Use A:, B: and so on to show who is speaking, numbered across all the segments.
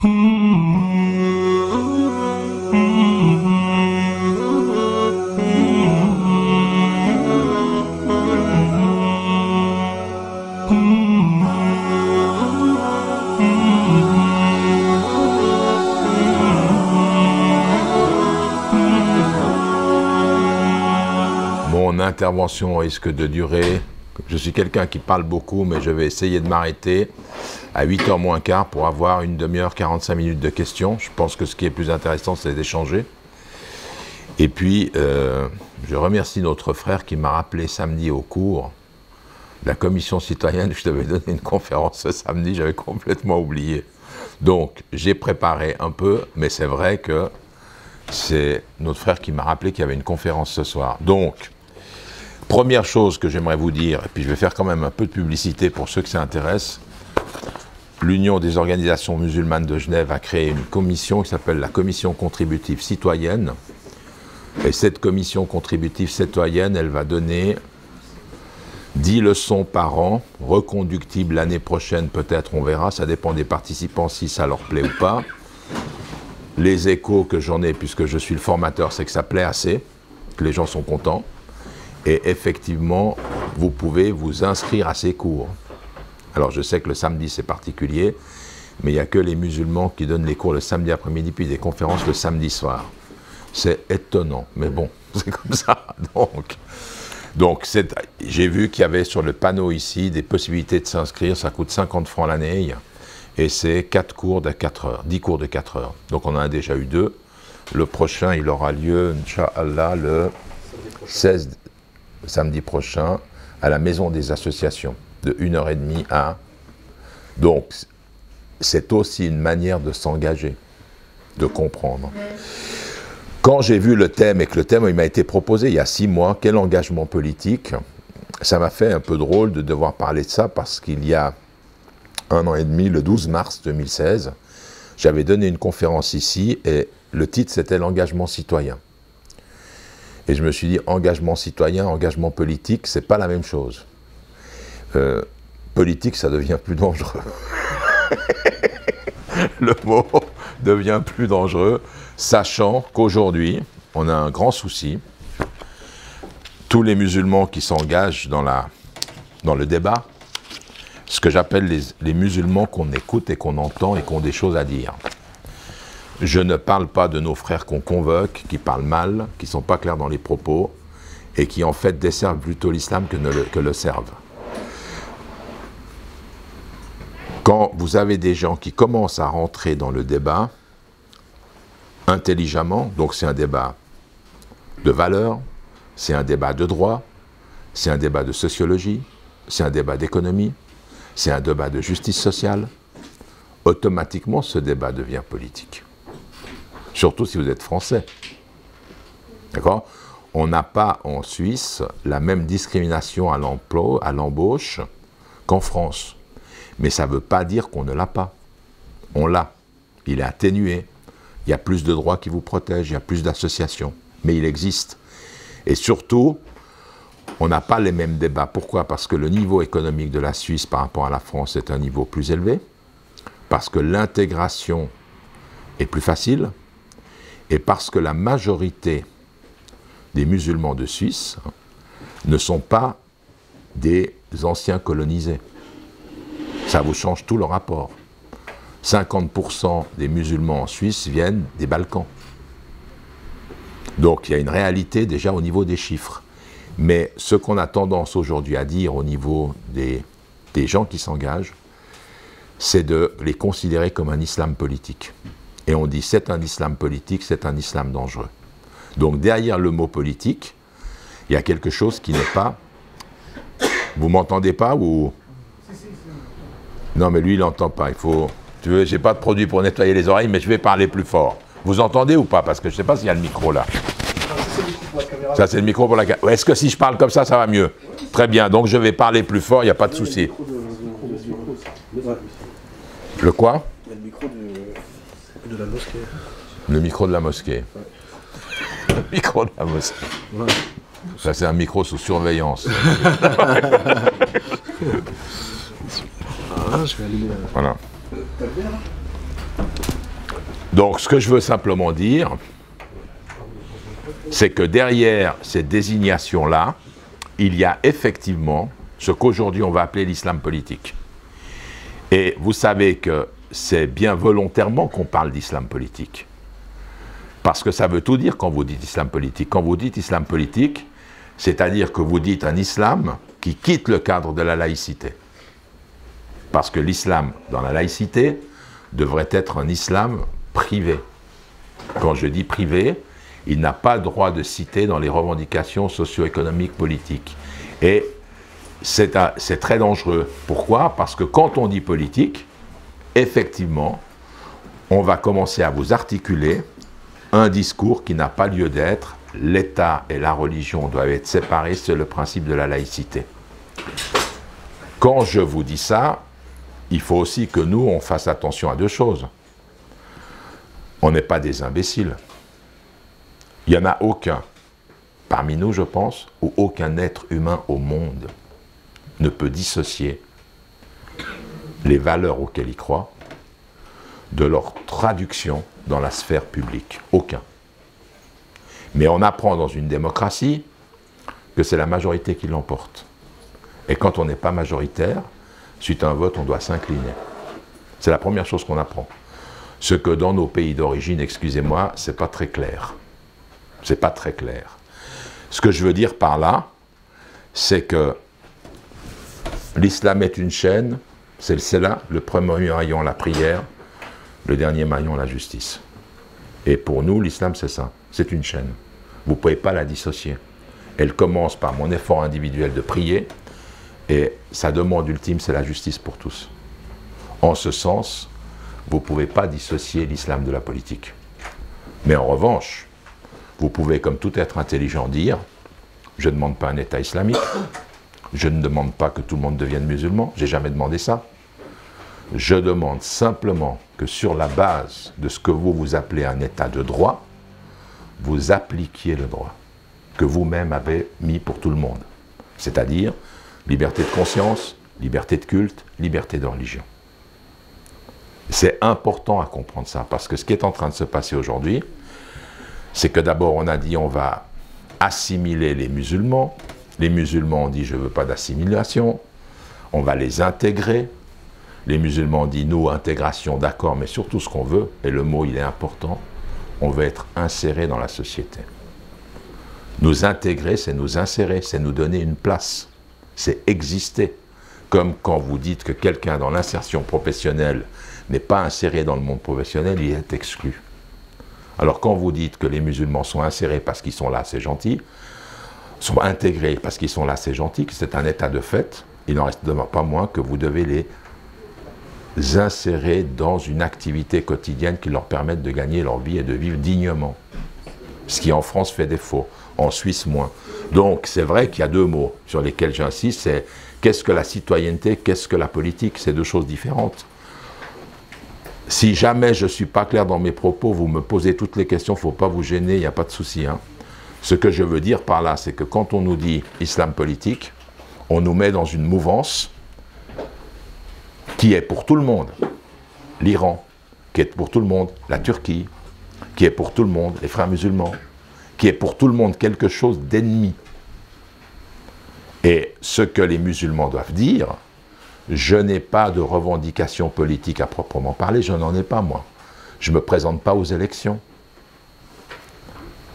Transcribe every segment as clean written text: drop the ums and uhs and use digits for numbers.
A: Mon intervention risque de durer. Je suis quelqu'un qui parle beaucoup, mais je vais essayer de m'arrêter à 8h moins quart pour avoir une demi-heure, 45 minutes de questions. Je pense que ce qui est plus intéressant, c'est d'échanger. Et puis, je remercie notre frère qui m'a rappelé samedi au cours de la commission citoyenne. Je devais donner une conférence ce samedi, j'avais complètement oublié. Donc, j'ai préparé un peu, mais c'est vrai que c'est notre frère qui m'a rappelé qu'il y avait une conférence ce soir. Donc, première chose que j'aimerais vous dire, et puis je vais faire quand même un peu de publicité pour ceux que ça intéresse, l'Union des organisations musulmanes de Genève a créé une commission qui s'appelle la Commission contributive citoyenne. Et cette commission contributive citoyenne, elle va donner 10 leçons par an, reconductibles l'année prochaine peut-être, on verra, ça dépend des participants si ça leur plaît ou pas. Les échos que j'en ai, puisque je suis le formateur, c'est que ça plaît assez, que les gens sont contents. Et effectivement, vous pouvez vous inscrire à ces cours. Alors je sais que le samedi c'est particulier, mais il n'y a que les musulmans qui donnent les cours le samedi après-midi, puis des conférences le samedi soir. C'est étonnant, mais bon, c'est comme ça. Donc j'ai vu qu'il y avait sur le panneau ici des possibilités de s'inscrire, ça coûte 50 francs l'année, et c'est 4 cours de 4 heures, 10 cours de 4 heures. Donc on en a déjà eu 2. Le prochain, il aura lieu, Inch'Allah, le 16 samedi prochain, à la Maison des Associations, de 1h30 à... Donc, c'est aussi une manière de s'engager, de comprendre. Quand j'ai vu le thème, et que le thème il m'a été proposé il y a 6 mois, quel engagement politique, ça m'a fait un peu drôle de devoir parler de ça, parce qu'il y a 1 an et demi, le 12 mars 2016, j'avais donné une conférence ici, et le titre c'était l'engagement citoyen. Et je me suis dit, engagement citoyen, engagement politique, c'est pas la même chose. Politique, ça devient plus dangereux. Le mot devient plus dangereux, sachant qu'aujourd'hui, on a un grand souci. Tous les musulmans qui s'engagent dans le débat, ce que j'appelle les musulmans qu'on écoute et qu'on entend et qui ont des choses à dire. Je ne parle pas de nos frères qu'on convoque, qui parlent mal, qui ne sont pas clairs dans les propos, et qui en fait desservent plutôt l'islam que le servent. Quand vous avez des gens qui commencent à rentrer dans le débat, intelligemment, donc c'est un débat de valeurs, c'est un débat de droit, c'est un débat de sociologie, c'est un débat d'économie, c'est un débat de justice sociale, automatiquement ce débat devient politique. Surtout si vous êtes français. D'accord? On n'a pas en Suisse la même discrimination à l'emploi, à l'embauche qu'en France. Mais ça ne veut pas dire qu'on ne l'a pas. On l'a. Il est atténué. Il y a plus de droits qui vous protègent, il y a plus d'associations. Mais il existe. Et surtout, on n'a pas les mêmes débats. Pourquoi? Parce que le niveau économique de la Suisse par rapport à la France est un niveau plus élevé. Parce que l'intégration est plus facile. Et parce que la majorité des musulmans de Suisse ne sont pas des anciens colonisés. Ça vous change tout le rapport. 50% des musulmans en Suisse viennent des Balkans. Donc il y a une réalité déjà au niveau des chiffres. Mais ce qu'on a tendance aujourd'hui à dire au niveau des gens qui s'engagent, c'est de les considérer comme un islam politique. Et on dit c'est un islam politique, c'est un islam dangereux. Donc derrière le mot politique, il y a quelque chose qui n'est pas... Vous m'entendez pas ou... Non mais lui il n'entend pas, il faut... Tu veux, j'ai pas de produit pour nettoyer les oreilles, mais je vais parler plus fort. Vous entendez ou pas? Parce que je ne sais pas s'il y a le micro là. Ça c'est le micro pour la caméra. Est-ce que si je parle comme ça va mieux? Très bien, donc je vais parler plus fort, il n'y a pas de souci. Le quoi?
B: Il y a le micro de la mosquée.
A: Le micro de la mosquée. Le micro de la mosquée.
B: Ouais.
A: Ça, c'est un micro sous surveillance.
B: Ah, je vais allumer la...
A: Voilà.
B: T'as le verre là?
A: Donc, ce que je veux simplement dire, c'est que derrière ces désignations-là, il y a effectivement ce qu'aujourd'hui on va appeler l'islam politique. Et vous savez que c'est bien volontairement qu'on parle d'islam politique. Parce que ça veut tout dire quand vous dites islam politique. Quand vous dites islam politique, c'est-à-dire que vous dites un islam qui quitte le cadre de la laïcité. Parce que l'islam, dans la laïcité, devrait être un islam privé. Quand je dis privé, il n'a pas le droit de citer dans les revendications socio-économiques politiques. Et c'est très dangereux. Pourquoi? Parce que quand on dit politique, effectivement, on va commencer à vous articuler un discours qui n'a pas lieu d'être. L'État et la religion doivent être séparés, c'est le principe de la laïcité. Quand je vous dis ça, il faut aussi que nous, on fasse attention à deux choses. On n'est pas des imbéciles. Il n'y en a aucun, parmi nous je pense, ou aucun être humain au monde ne peut dissocier les valeurs auxquelles il croit de leur traduction dans la sphère publique. Aucun. Mais on apprend dans une démocratie que c'est la majorité qui l'emporte. Et quand on n'est pas majoritaire, suite à un vote, on doit s'incliner. C'est la première chose qu'on apprend. Ce que dans nos pays d'origine, excusez-moi, c'est pas très clair. C'est pas très clair. Ce que je veux dire par là, c'est que l'islam est une chaîne, c'est là, le premier maillon, la prière, le dernier maillon, la justice. Et pour nous, l'islam, c'est ça, c'est une chaîne. Vous ne pouvez pas la dissocier. Elle commence par mon effort individuel de prier, et sa demande ultime, c'est la justice pour tous. En ce sens, vous ne pouvez pas dissocier l'islam de la politique. Mais en revanche, vous pouvez, comme tout être intelligent, dire « Je ne demande pas un État islamique, je ne demande pas que tout le monde devienne musulman, j'ai jamais demandé ça. Je demande simplement que sur la base de ce que vous appelez un État de droit, vous appliquiez le droit que vous-même avez mis pour tout le monde. C'est-à-dire liberté de conscience, liberté de culte, liberté de religion. » C'est important à comprendre ça, parce que ce qui est en train de se passer aujourd'hui, c'est que d'abord on a dit on va assimiler les musulmans. Les musulmans ont dit je ne veux pas d'assimilation, on va les intégrer. Les musulmans ont dit nous, intégration, d'accord, mais surtout ce qu'on veut, et le mot il est important, on veut être inséré dans la société. Nous intégrer, c'est nous insérer, c'est nous donner une place, c'est exister. Comme quand vous dites que quelqu'un dans l'insertion professionnelle n'est pas inséré dans le monde professionnel, il est exclu. Alors quand vous dites que les musulmans sont insérés parce qu'ils sont là, c'est gentil, sont intégrés parce qu'ils sont là, c'est gentil, que c'est un état de fait, il n'en reste pas moins que vous devez les insérer dans une activité quotidienne qui leur permette de gagner leur vie et de vivre dignement. Ce qui en France fait défaut, en Suisse moins. Donc c'est vrai qu'il y a deux mots sur lesquels j'insiste, c'est qu'est-ce que la citoyenneté, qu'est-ce que la politique, c'est deux choses différentes. Si jamais je ne suis pas clair dans mes propos, vous me posez toutes les questions, il ne faut pas vous gêner, il n'y a pas de souci. Hein. Ce que je veux dire par là, c'est que quand on nous dit islam politique, on nous met dans une mouvance qui est pour tout le monde. L'Iran, qui est pour tout le monde, la Turquie, qui est pour tout le monde, les frères musulmans, qui est pour tout le monde quelque chose d'ennemi. Et ce que les musulmans doivent dire, je n'ai pas de revendication politique à proprement parler, je n'en ai pas moi. Je ne me présente pas aux élections.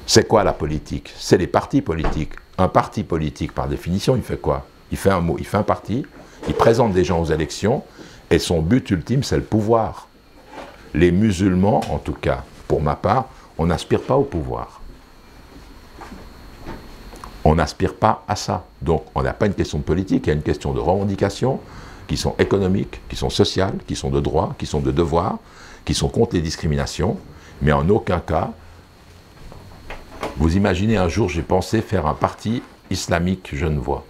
A: C'est quoi la politique? C'est les partis politiques. Un parti politique, par définition, il fait quoi? Il fait un mot, il fait un parti, il présente des gens aux élections, et son but ultime, c'est le pouvoir. Les musulmans, en tout cas, pour ma part, on n'aspire pas au pouvoir. On n'aspire pas à ça. Donc, on n'a pas une question de politique, il y a une question de revendication, qui sont économiques, qui sont sociales, qui sont de droits, qui sont de devoirs, qui sont contre les discriminations, mais en aucun cas, vous imaginez un jour, j'ai pensé faire un parti islamique genevois.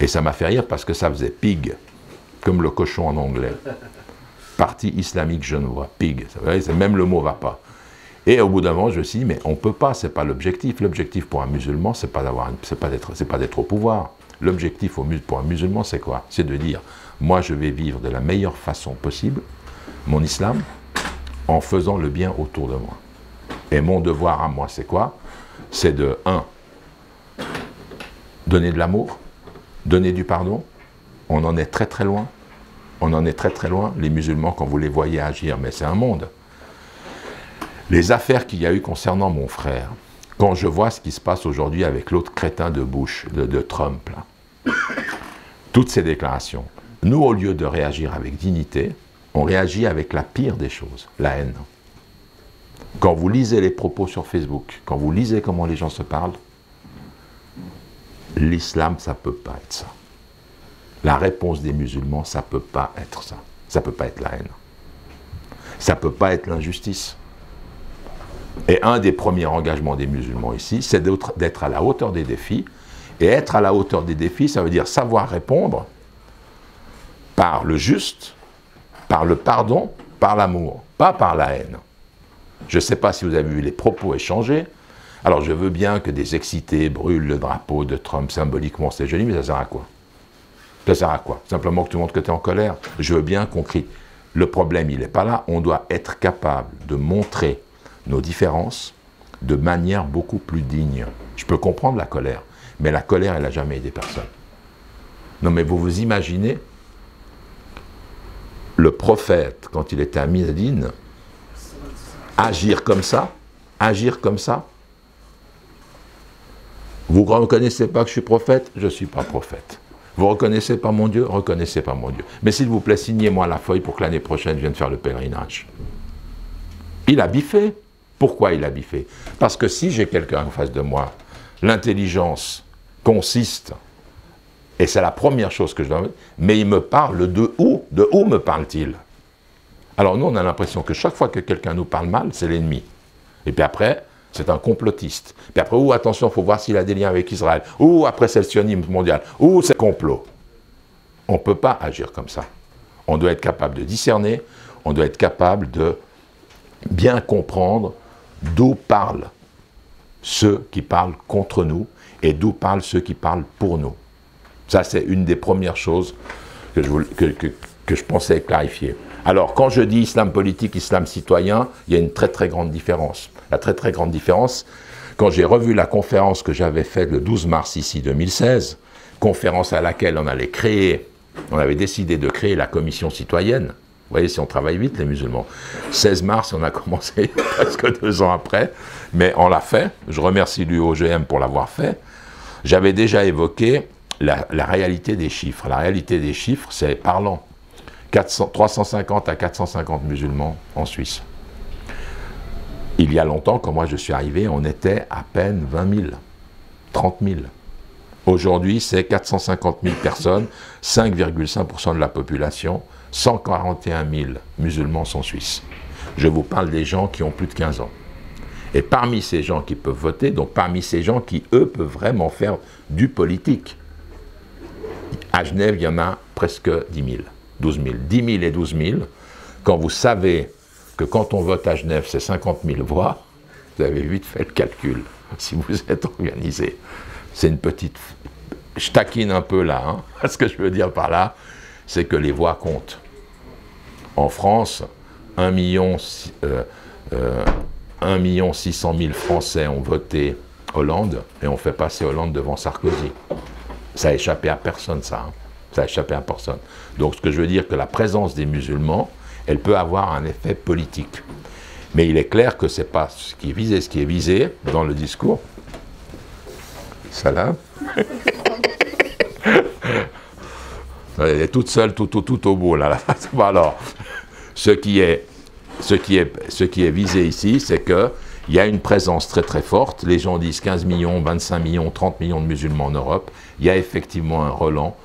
A: Et ça m'a fait rire parce que ça faisait pig, comme le cochon en anglais. Parti islamique genevois, pig, même le mot ne va pas. Et au bout d'un moment, je me suis dit, mais on ne peut pas, ce n'est pas l'objectif. L'objectif pour un musulman, ce n'est pas d'être au pouvoir. L'objectif pour un musulman, c'est quoi? C'est de dire, moi je vais vivre de la meilleure façon possible, mon islam, en faisant le bien autour de moi. Et mon devoir à moi, c'est quoi? C'est de, 1, donner de l'amour, donner du pardon. On en est très très loin. On en est très très loin. Les musulmans, quand vous les voyez agir, mais c'est un monde. Les affaires qu'il y a eu concernant mon frère, quand je vois ce qui se passe aujourd'hui avec l'autre crétin de Bush, de Trump, là, toutes ces déclarations, nous, au lieu de réagir avec dignité, on réagit avec la pire des choses, la haine. Quand vous lisez les propos sur Facebook, quand vous lisez comment les gens se parlent, l'islam, ça ne peut pas être ça. La réponse des musulmans, ça ne peut pas être ça. Ça ne peut pas être la haine. Ça ne peut pas être l'injustice. Et un des premiers engagements des musulmans ici, c'est d'être à la hauteur des défis. Et être à la hauteur des défis, ça veut dire savoir répondre par le juste, par le pardon, par l'amour, pas par la haine. Je ne sais pas si vous avez vu les propos échangés. Alors je veux bien que des excités brûlent le drapeau de Trump symboliquement, c'est joli, mais ça sert à quoi? Ça sert à quoi? Simplement que tu montres que tu es en colère. Je veux bien qu'on crie. Le problème, il n'est pas là. On doit être capable de montrer nos différences de manière beaucoup plus digne. Je peux comprendre la colère, mais la colère, elle n'a jamais aidé personne. Non, mais vous vous imaginez le prophète, quand il était à Médine, agir comme ça? Agir comme ça? Vous ne reconnaissez pas que je suis prophète? Je ne suis pas prophète. Vous ne reconnaissez pas mon Dieu? Reconnaissez pas mon Dieu. Mais s'il vous plaît, signez-moi la feuille pour que l'année prochaine, je vienne faire le pèlerinage. Il a biffé. Pourquoi il a biffé? Parce que si j'ai quelqu'un en face de moi, l'intelligence consiste, et c'est la première chose que je dois... Mais il me parle de où? De où me parle-t-il? Alors nous, on a l'impression que chaque fois que quelqu'un nous parle mal, c'est l'ennemi. Et puis après, c'est un complotiste. Puis après, attention, il faut voir s'il a des liens avec Israël. Après, c'est le sionisme mondial. C'est complot. On ne peut pas agir comme ça. On doit être capable de discerner, on doit être capable de bien comprendre d'où parlent ceux qui parlent contre nous et d'où parlent ceux qui parlent pour nous. Ça, c'est une des premières choses que je pensais clarifier. Alors, quand je dis islam politique, islam citoyen, il y a une très très grande différence. La très très grande différence, quand j'ai revu la conférence que j'avais faite le 12 mars ici 2016, conférence à laquelle on avait décidé de créer la commission citoyenne. Vous voyez, si on travaille vite, les musulmans. 16 mars, on a commencé presque 2 ans après, mais on l'a fait. Je remercie l'UOGM pour l'avoir fait. J'avais déjà évoqué la réalité des chiffres. La réalité des chiffres, c'est parlant. 350 à 450 musulmans en Suisse. Il y a longtemps, quand moi je suis arrivé, on était à peine 20 000, 30 000. Aujourd'hui, c'est 450 000 personnes, 5,5% de la population, 141 000 musulmans sont suisses. Je vous parle des gens qui ont plus de 15 ans. Et parmi ces gens qui peuvent voter, donc parmi ces gens qui, eux, peuvent vraiment faire du politique, à Genève, il y en a presque 10 000, 12 000. 10 000 et 12 000, quand vous savez que quand on vote à Genève, c'est 50 000 voix, vous avez vite fait le calcul, si vous êtes organisé. C'est une petite... Je taquine un peu là, hein. Ce que je veux dire par là, c'est que les voix comptent. En France, 1 600 000 Français ont voté Hollande, et on fait passer Hollande devant Sarkozy. Ça a échappé à personne, ça. Hein. Ça a échappé à personne. Donc, ce que je veux dire, que la présence des musulmans, elle peut avoir un effet politique. Mais il est clair que ce n'est pas ce qui est visé. Ce qui est visé dans le discours, ça là, elle est toute seule, tout au bout, là. Alors, ce qui est visé ici, c'est qu'il y a une présence très très forte. Les gens disent 15 millions, 25 millions, 30 millions de musulmans en Europe. Il y a effectivement un relent.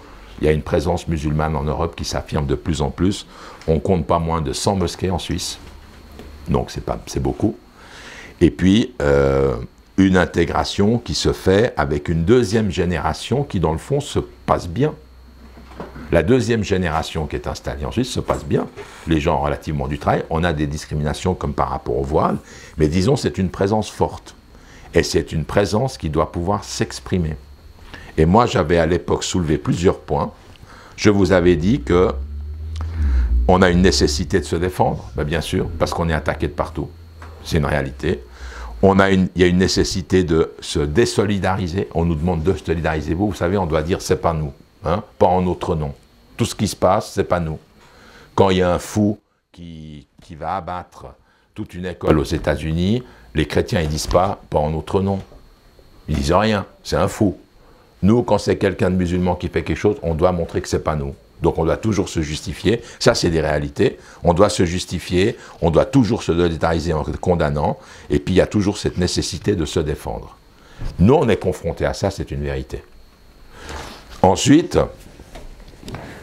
A: Il y a une présence musulmane en Europe qui s'affirme de plus en plus. On compte pas moins de 100 mosquées en Suisse. Donc c'est beaucoup. Et puis, une intégration qui se fait avec une deuxième génération qui, dans le fond, se passe bien. La deuxième génération qui est installée en Suisse se passe bien. Les gens ont relativement du travail. On a des discriminations comme par rapport au voile. Mais disons, c'est une présence forte. Et c'est une présence qui doit pouvoir s'exprimer. Et moi, j'avais à l'époque soulevé plusieurs points. Je vous avais dit que On a une nécessité de se défendre, ben bien sûr, parce qu'on est attaqué de partout. C'est une réalité. Il y a une nécessité de se désolidariser. On nous demande de solidariser. Vous savez, on doit dire c'est pas nous, hein, pas en notre nom. Tout ce qui se passe, c'est pas nous. Quand il y a un fou qui va abattre toute une école aux États-Unis, les chrétiens ils disent pas en notre nom. Ils disent rien, c'est un fou. Nous, quand c'est quelqu'un de musulman qui fait quelque chose, on doit montrer que c'est pas nous. Donc on doit toujours se justifier. Ça, c'est des réalités. On doit se justifier, on doit toujours se solidariser en condamnant, et puis il y a toujours cette nécessité de se défendre. Nous, on est confrontés à ça, c'est une vérité. Ensuite,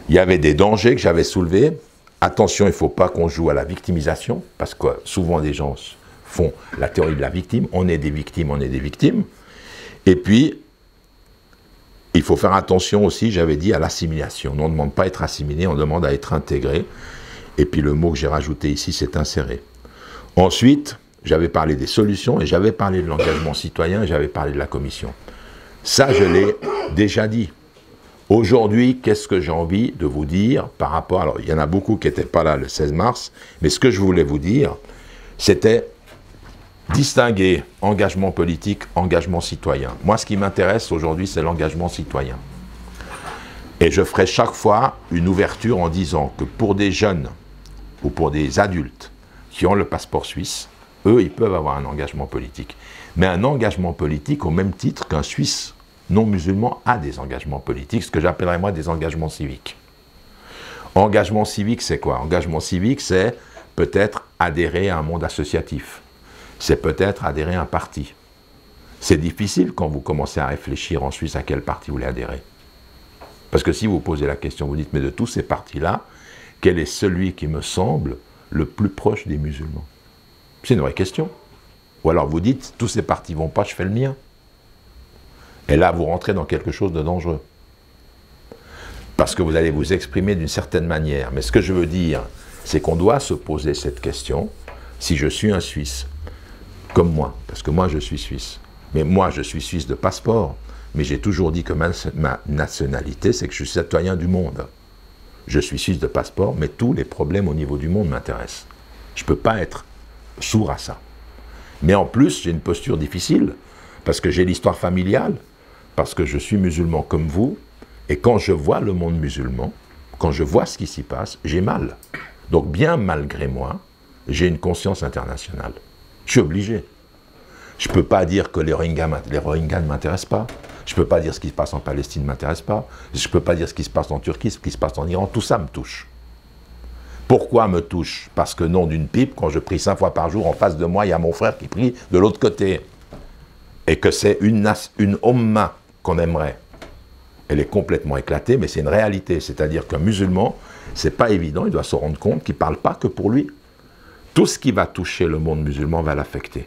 A: il y avait des dangers que j'avais soulevés. Attention, il ne faut pas qu'on joue à la victimisation, parce que souvent les gens font la théorie de la victime. On est des victimes, on est des victimes. Et puis, il faut faire attention aussi, j'avais dit, à l'assimilation. On ne demande pas à être assimilé, on demande à être intégré. Et puis le mot que j'ai rajouté ici, c'est inséré. Ensuite, j'avais parlé des solutions et j'avais parlé de l'engagement citoyen et j'avais parlé de la commission. Ça, je l'ai déjà dit. Aujourd'hui, qu'est-ce que j'ai envie de vous dire par rapport... Alors, il y en a beaucoup qui n'étaient pas là le 16 mars, mais ce que je voulais vous dire, c'était distinguer engagement politique, engagement citoyen. Moi, ce qui m'intéresse aujourd'hui, c'est l'engagement citoyen. Et je ferai chaque fois une ouverture en disant que pour des jeunes ou pour des adultes qui ont le passeport suisse, eux, ils peuvent avoir un engagement politique. Mais un engagement politique au même titre qu'un Suisse non musulman a des engagements politiques, ce que j'appellerais moi des engagements civiques. Engagement civique, c'est quoi? Engagement civique, c'est peut-être adhérer à un monde associatif. C'est peut-être adhérer à un parti. C'est difficile quand vous commencez à réfléchir en Suisse à quel parti vous voulez adhérer. Parce que si vous posez la question, vous dites, mais de tous ces partis-là, quel est celui qui me semble le plus proche des musulmans? C'est une vraie question. Ou alors vous dites, tous ces partis ne vont pas, je fais le mien. Et là, vous rentrez dans quelque chose de dangereux. Parce que vous allez vous exprimer d'une certaine manière. Mais ce que je veux dire, c'est qu'on doit se poser cette question, si je suis un Suisse, comme moi, parce que moi je suis Suisse. Mais moi je suis Suisse de passeport, mais j'ai toujours dit que ma nationalité, c'est que je suis citoyen du monde. Je suis Suisse de passeport, mais tous les problèmes au niveau du monde m'intéressent. Je ne peux pas être sourd à ça. Mais en plus, j'ai une posture difficile, parce que j'ai l'histoire familiale, parce que je suis musulman comme vous, et quand je vois le monde musulman, quand je vois ce qui s'y passe, j'ai mal. Donc bien malgré moi, j'ai une conscience internationale. Je suis obligé. Je ne peux pas dire que les Rohingyas ne m'intéressent pas. Je ne peux pas dire ce qui se passe en Palestine ne m'intéresse pas. Je ne peux pas dire ce qui se passe en Turquie, ce qui se passe en Iran. Tout ça me touche. Pourquoi me touche? Parce que nom d'une pipe, quand je prie 5 fois par jour, en face de moi, il y a mon frère qui prie de l'autre côté. Et que c'est une omma qu'on aimerait. Elle est complètement éclatée, mais c'est une réalité. C'est-à-dire qu'un musulman, c'est pas évident, il doit se rendre compte qu'il ne parle pas que pour lui. Tout ce qui va toucher le monde musulman va l'affecter.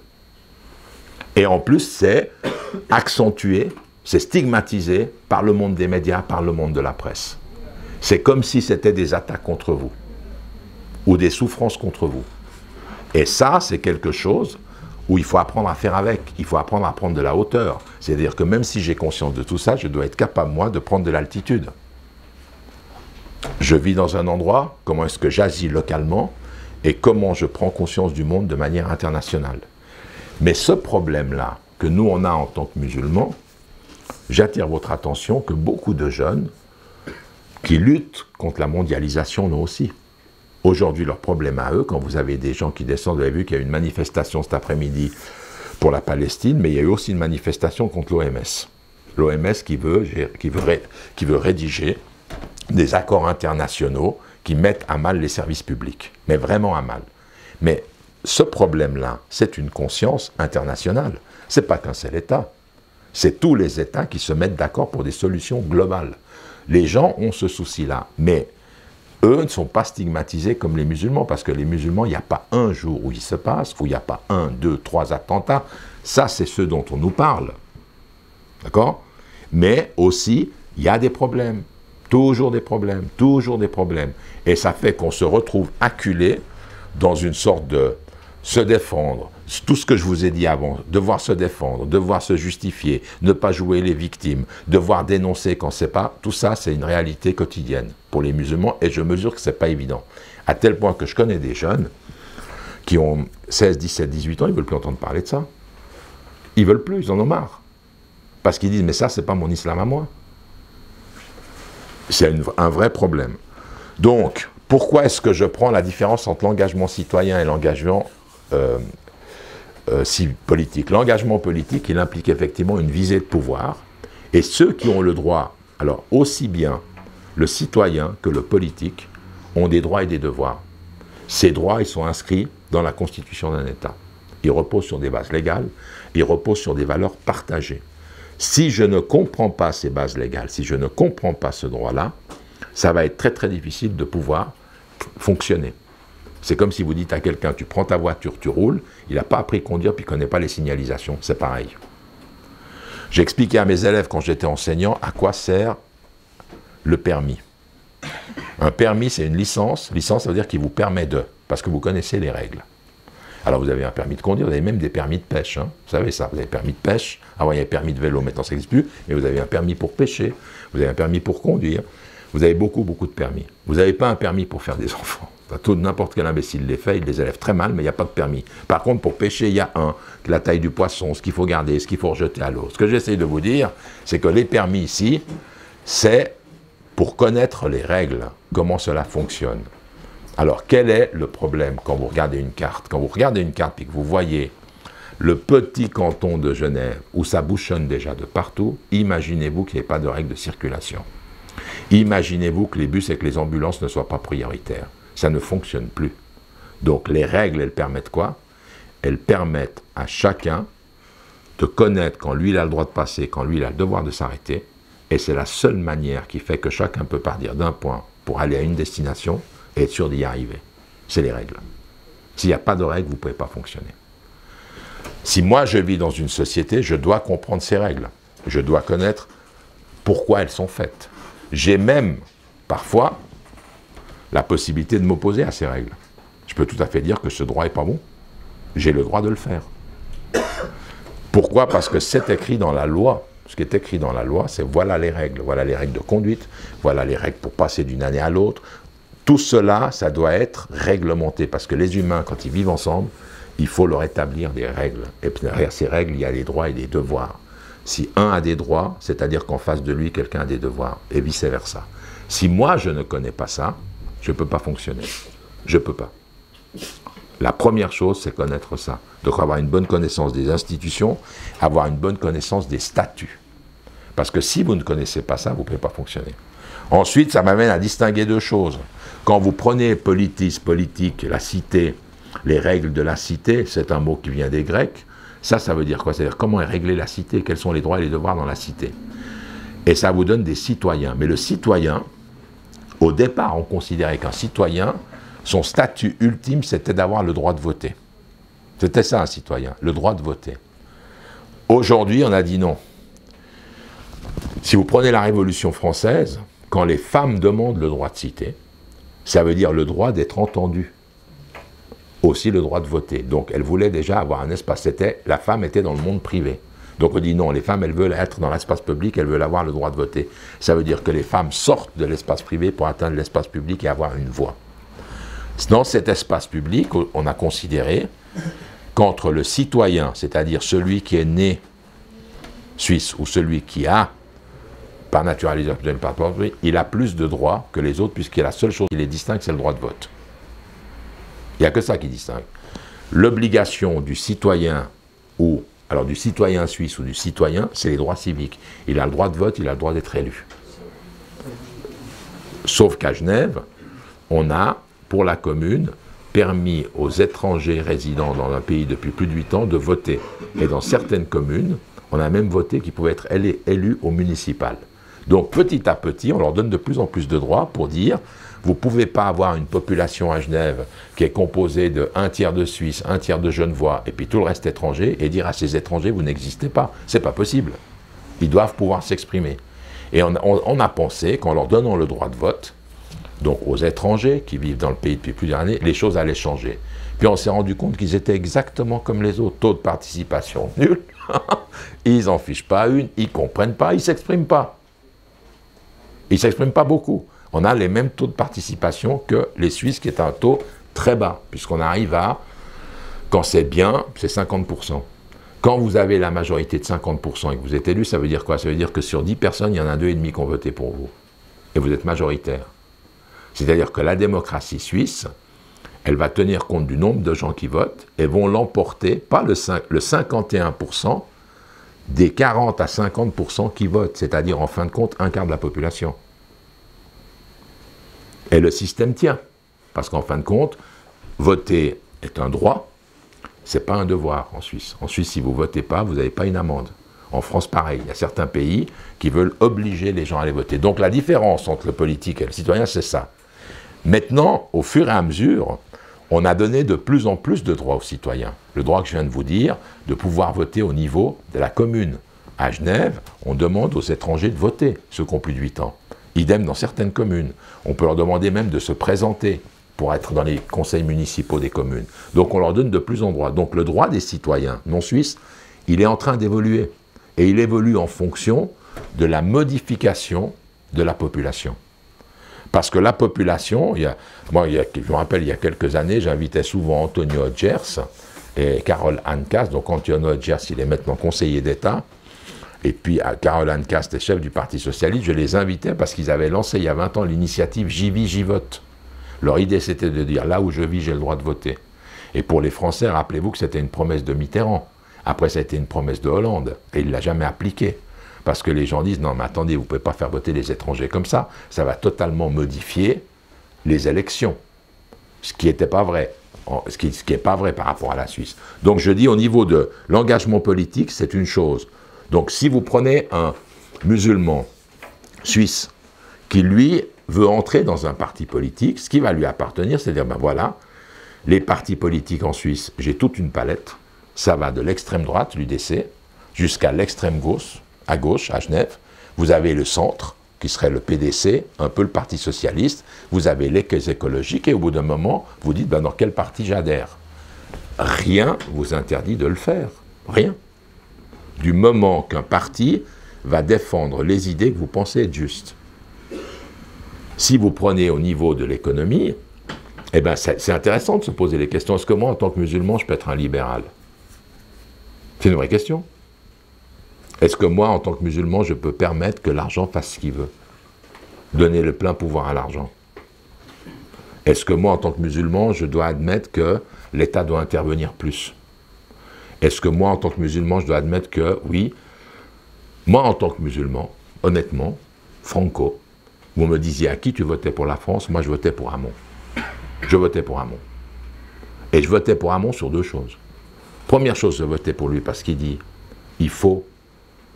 A: Et en plus, c'est accentué, c'est stigmatisé par le monde des médias, par le monde de la presse. C'est comme si c'était des attaques contre vous, ou des souffrances contre vous. Et ça, c'est quelque chose où il faut apprendre à faire avec, il faut apprendre à prendre de la hauteur. C'est-à-dire que même si j'ai conscience de tout ça, je dois être capable, moi, de prendre de l'altitude. Je vis dans un endroit, comment est-ce que j'agis localement, et comment je prends conscience du monde de manière internationale. Mais ce problème-là, que nous on a en tant que musulmans, j'attire votre attention que beaucoup de jeunes qui luttent contre la mondialisation l'ont aussi. Aujourd'hui, leur problème à eux, quand vous avez des gens qui descendent, vous avez vu qu'il y a eu une manifestation cet après-midi pour la Palestine, mais il y a eu aussi une manifestation contre l'OMS. L'OMS qui veut rédiger des accords internationaux qui mettent à mal les services publics, mais vraiment à mal. Mais ce problème-là, c'est une conscience internationale. Ce n'est pas qu'un seul État. C'est tous les États qui se mettent d'accord pour des solutions globales. Les gens ont ce souci-là, mais eux ne sont pas stigmatisés comme les musulmans, parce que les musulmans, il n'y a pas un jour où il se passe, où il n'y a pas 1, 2, 3 attentats. Ça, c'est ce dont on nous parle. D'accord? Mais aussi, il y a des problèmes. Toujours des problèmes, toujours des problèmes. Et ça fait qu'on se retrouve acculé dans une sorte de se défendre. Tout ce que je vous ai dit avant, devoir se défendre, devoir se justifier, ne pas jouer les victimes, devoir dénoncer quand c'est pas, tout ça c'est une réalité quotidienne pour les musulmans et je mesure que c'est pas évident. À tel point que je connais des jeunes qui ont 16, 17, 18 ans, ils ne veulent plus entendre parler de ça. Ils ne veulent plus, ils en ont marre. Parce qu'ils disent, mais ça, c'est pas mon islam à moi. C'est un vrai problème. Donc, pourquoi est-ce que je prends la différence entre l'engagement citoyen et l'engagement politique? L'engagement politique, il implique effectivement une visée de pouvoir. Et ceux qui ont le droit, alors aussi bien le citoyen que le politique, ont des droits et des devoirs. Ces droits, ils sont inscrits dans la constitution d'un État. Ils reposent sur des bases légales, ils reposent sur des valeurs partagées. Si je ne comprends pas ces bases légales, si je ne comprends pas ce droit-là, ça va être très très difficile de pouvoir fonctionner. C'est comme si vous dites à quelqu'un, tu prends ta voiture, tu roules, il n'a pas appris à conduire puis il ne connaît pas les signalisations, c'est pareil. J'ai expliqué à mes élèves quand j'étais enseignant à quoi sert le permis. Un permis, c'est une licence. Licence, ça veut dire qu'il vous permet de, parce que vous connaissez les règles. Alors vous avez un permis de conduire, vous avez même des permis de pêche. Hein. Vous savez ça, vous avez permis de pêche, avant il y avait permis de vélo, maintenant ça n'existe plus, mais vous avez un permis pour pêcher, vous avez un permis pour conduire, vous avez beaucoup de permis. Vous n'avez pas un permis pour faire des enfants. N'importe quel imbécile les fait, il les élève très mal, mais il n'y a pas de permis. Par contre, pour pêcher, il y a la taille du poisson, ce qu'il faut garder, ce qu'il faut rejeter à l'eau. Ce que j'essaie de vous dire, c'est que les permis ici, c'est pour connaître les règles, comment cela fonctionne. Alors, quel est le problème quand vous regardez une carte? Quand vous regardez une carte et que vous voyez le petit canton de Genève, où ça bouchonne déjà de partout, imaginez-vous qu'il n'y ait pas de règles de circulation. Imaginez-vous que les bus et que les ambulances ne soient pas prioritaires. Ça ne fonctionne plus. Donc, les règles, elles permettent quoi? Elles permettent à chacun de connaître quand lui, il a le droit de passer, quand lui, il a le devoir de s'arrêter. Et c'est la seule manière qui fait que chacun peut partir d'un point pour aller à une destination et être sûr d'y arriver. C'est les règles. S'il n'y a pas de règles, vous ne pouvez pas fonctionner. Si moi je vis dans une société, je dois comprendre ces règles. Je dois connaître pourquoi elles sont faites. J'ai même, parfois, la possibilité de m'opposer à ces règles. Je peux tout à fait dire que ce droit n'est pas bon. J'ai le droit de le faire. Pourquoi? Parce que c'est écrit dans la loi. Ce qui est écrit dans la loi, c'est voilà les règles de conduite, voilà les règles pour passer d'une année à l'autre. Tout cela, ça doit être réglementé, parce que les humains, quand ils vivent ensemble, il faut leur établir des règles. Et puis derrière ces règles, il y a des droits et des devoirs. Si un a des droits, c'est-à-dire qu'en face de lui, quelqu'un a des devoirs, et vice-versa. Si moi, je ne connais pas ça, je ne peux pas fonctionner. Je ne peux pas. La première chose, c'est connaître ça. Donc avoir une bonne connaissance des institutions, avoir une bonne connaissance des statuts. Parce que si vous ne connaissez pas ça, vous ne pouvez pas fonctionner. Ensuite, ça m'amène à distinguer deux choses. Quand vous prenez politis, politique, la cité, les règles de la cité, c'est un mot qui vient des Grecs, ça veut dire quoi? C'est-à-dire comment est réglée la cité, quels sont les droits et les devoirs dans la cité. Et ça vous donne des citoyens. Mais le citoyen, au départ, on considérait qu'un citoyen, son statut ultime, c'était d'avoir le droit de voter. C'était ça un citoyen, le droit de voter. Aujourd'hui, on a dit non. Si vous prenez la Révolution française, quand les femmes demandent le droit de citer, ça veut dire le droit d'être entendu. Aussi le droit de voter. Donc elles voulaient déjà avoir un espace. La femme était dans le monde privé. Donc on dit non, les femmes, elles veulent être dans l'espace public, elles veulent avoir le droit de voter. Ça veut dire que les femmes sortent de l'espace privé pour atteindre l'espace public et avoir une voix. Dans cet espace public, on a considéré qu'entre le citoyen, c'est-à-dire celui qui est né suisse ou celui qui a, par naturalisation, il a plus de droits que les autres, puisqu'il y a la seule chose qui les distingue, c'est le droit de vote. Il n'y a que ça qui distingue. L'obligation du citoyen, alors du citoyen suisse ou du citoyen, c'est les droits civiques. Il a le droit de vote, il a le droit d'être élu. Sauf qu'à Genève, on a, pour la commune, permis aux étrangers résidant dans un pays depuis plus de 8 ans de voter. Et dans certaines communes, on a même voté qu'ils pouvaient être élus au municipal. Donc petit à petit, on leur donne de plus en plus de droits pour dire, vous ne pouvez pas avoir une population à Genève qui est composée de 1/3 de Suisses, 1/3 de Genevois, et puis tout le reste étranger, et dire à ces étrangers, vous n'existez pas. C'est pas possible. Ils doivent pouvoir s'exprimer. Et on a pensé qu'en leur donnant le droit de vote, donc aux étrangers qui vivent dans le pays depuis plusieurs années, les choses allaient changer. Puis on s'est rendu compte qu'ils étaient exactement comme les autres. Taux de participation nul, ils n'en fichent pas une, ils ne comprennent pas, ils ne s'expriment pas. Ils ne s'expriment pas beaucoup. On a les mêmes taux de participation que les Suisses, qui est un taux très bas, puisqu'on arrive à, quand c'est bien, c'est 50%. Quand vous avez la majorité de 50% et que vous êtes élu, ça veut dire quoi? Ça veut dire que sur 10 personnes, il y en a 2,5 qui ont voté pour vous. Et vous êtes majoritaire. C'est-à-dire que la démocratie suisse, elle va tenir compte du nombre de gens qui votent et vont l'emporter, pas le 51%, des 40 à 50% qui votent, c'est-à-dire en fin de compte, un quart de la population. Et le système tient, parce qu'en fin de compte, voter est un droit, c'est pas un devoir en Suisse. En Suisse, si vous ne votez pas, vous n'avez pas une amende. En France, pareil, il y a certains pays qui veulent obliger les gens à aller voter. Donc la différence entre le politique et le citoyen, c'est ça. Maintenant, au fur et à mesure, on a donné de plus en plus de droits aux citoyens. Le droit que je viens de vous dire, de pouvoir voter au niveau de la commune. À Genève, on demande aux étrangers de voter, ceux qui ont plus de 8 ans. Idem dans certaines communes. On peut leur demander même de se présenter pour être dans les conseils municipaux des communes. Donc on leur donne de plus en plus. Donc le droit des citoyens non suisses, il est en train d'évoluer. Et il évolue en fonction de la modification de la population. Parce que la population, je me rappelle, il y a quelques années, j'invitais souvent Antonio Odgers et Carole Hanncast. Donc Antonio Odgers, il est maintenant conseiller d'État. Et puis Carole Hanncast est chef du Parti Socialiste. Je les invitais parce qu'ils avaient lancé il y a 20 ans l'initiative J'y vis, j'y vote. Leur idée, c'était de dire, là où je vis, j'ai le droit de voter. Et pour les Français, rappelez-vous que c'était une promesse de Mitterrand. Après, ça a été une promesse de Hollande. Et il ne l'a jamais appliquée. Parce que les gens disent, non mais attendez, vous ne pouvez pas faire voter les étrangers comme ça va totalement modifier les élections. Ce qui n'était pas vrai, ce qui n'est pas vrai par rapport à la Suisse. Donc je dis au niveau de l'engagement politique, c'est une chose. Donc si vous prenez un musulman suisse qui lui veut entrer dans un parti politique, ce qui va lui appartenir, c'est de dire, ben voilà, les partis politiques en Suisse, j'ai toute une palette, ça va de l'extrême droite, l'UDC, jusqu'à l'extrême gauche, à Genève, vous avez le centre, qui serait le PDC, un peu le Parti Socialiste, vous avez les écologiques, et au bout d'un moment, vous dites, ben, dans quel parti j'adhère? Rien vous interdit de le faire, rien. Du moment qu'un parti va défendre les idées que vous pensez être justes. Si vous prenez au niveau de l'économie, eh ben c'est intéressant de se poser les questions. Est-ce que moi, en tant que musulman, je peux être un libéral? C'est une vraie question. Est-ce que moi, en tant que musulman, je peux permettre que l'argent fasse ce qu'il veut? Donner le plein pouvoir à l'argent. Est-ce que moi, en tant que musulman, je dois admettre que l'État doit intervenir plus? Est-ce que moi, en tant que musulman, je dois admettre que, oui, moi, en tant que musulman, honnêtement, franco, vous me disiez à qui tu votais pour la France? Moi, je votais pour Hamon. Je votais pour Hamon. Et je votais pour Hamon sur deux choses. Première chose, je votais pour lui parce qu'il dit, il faut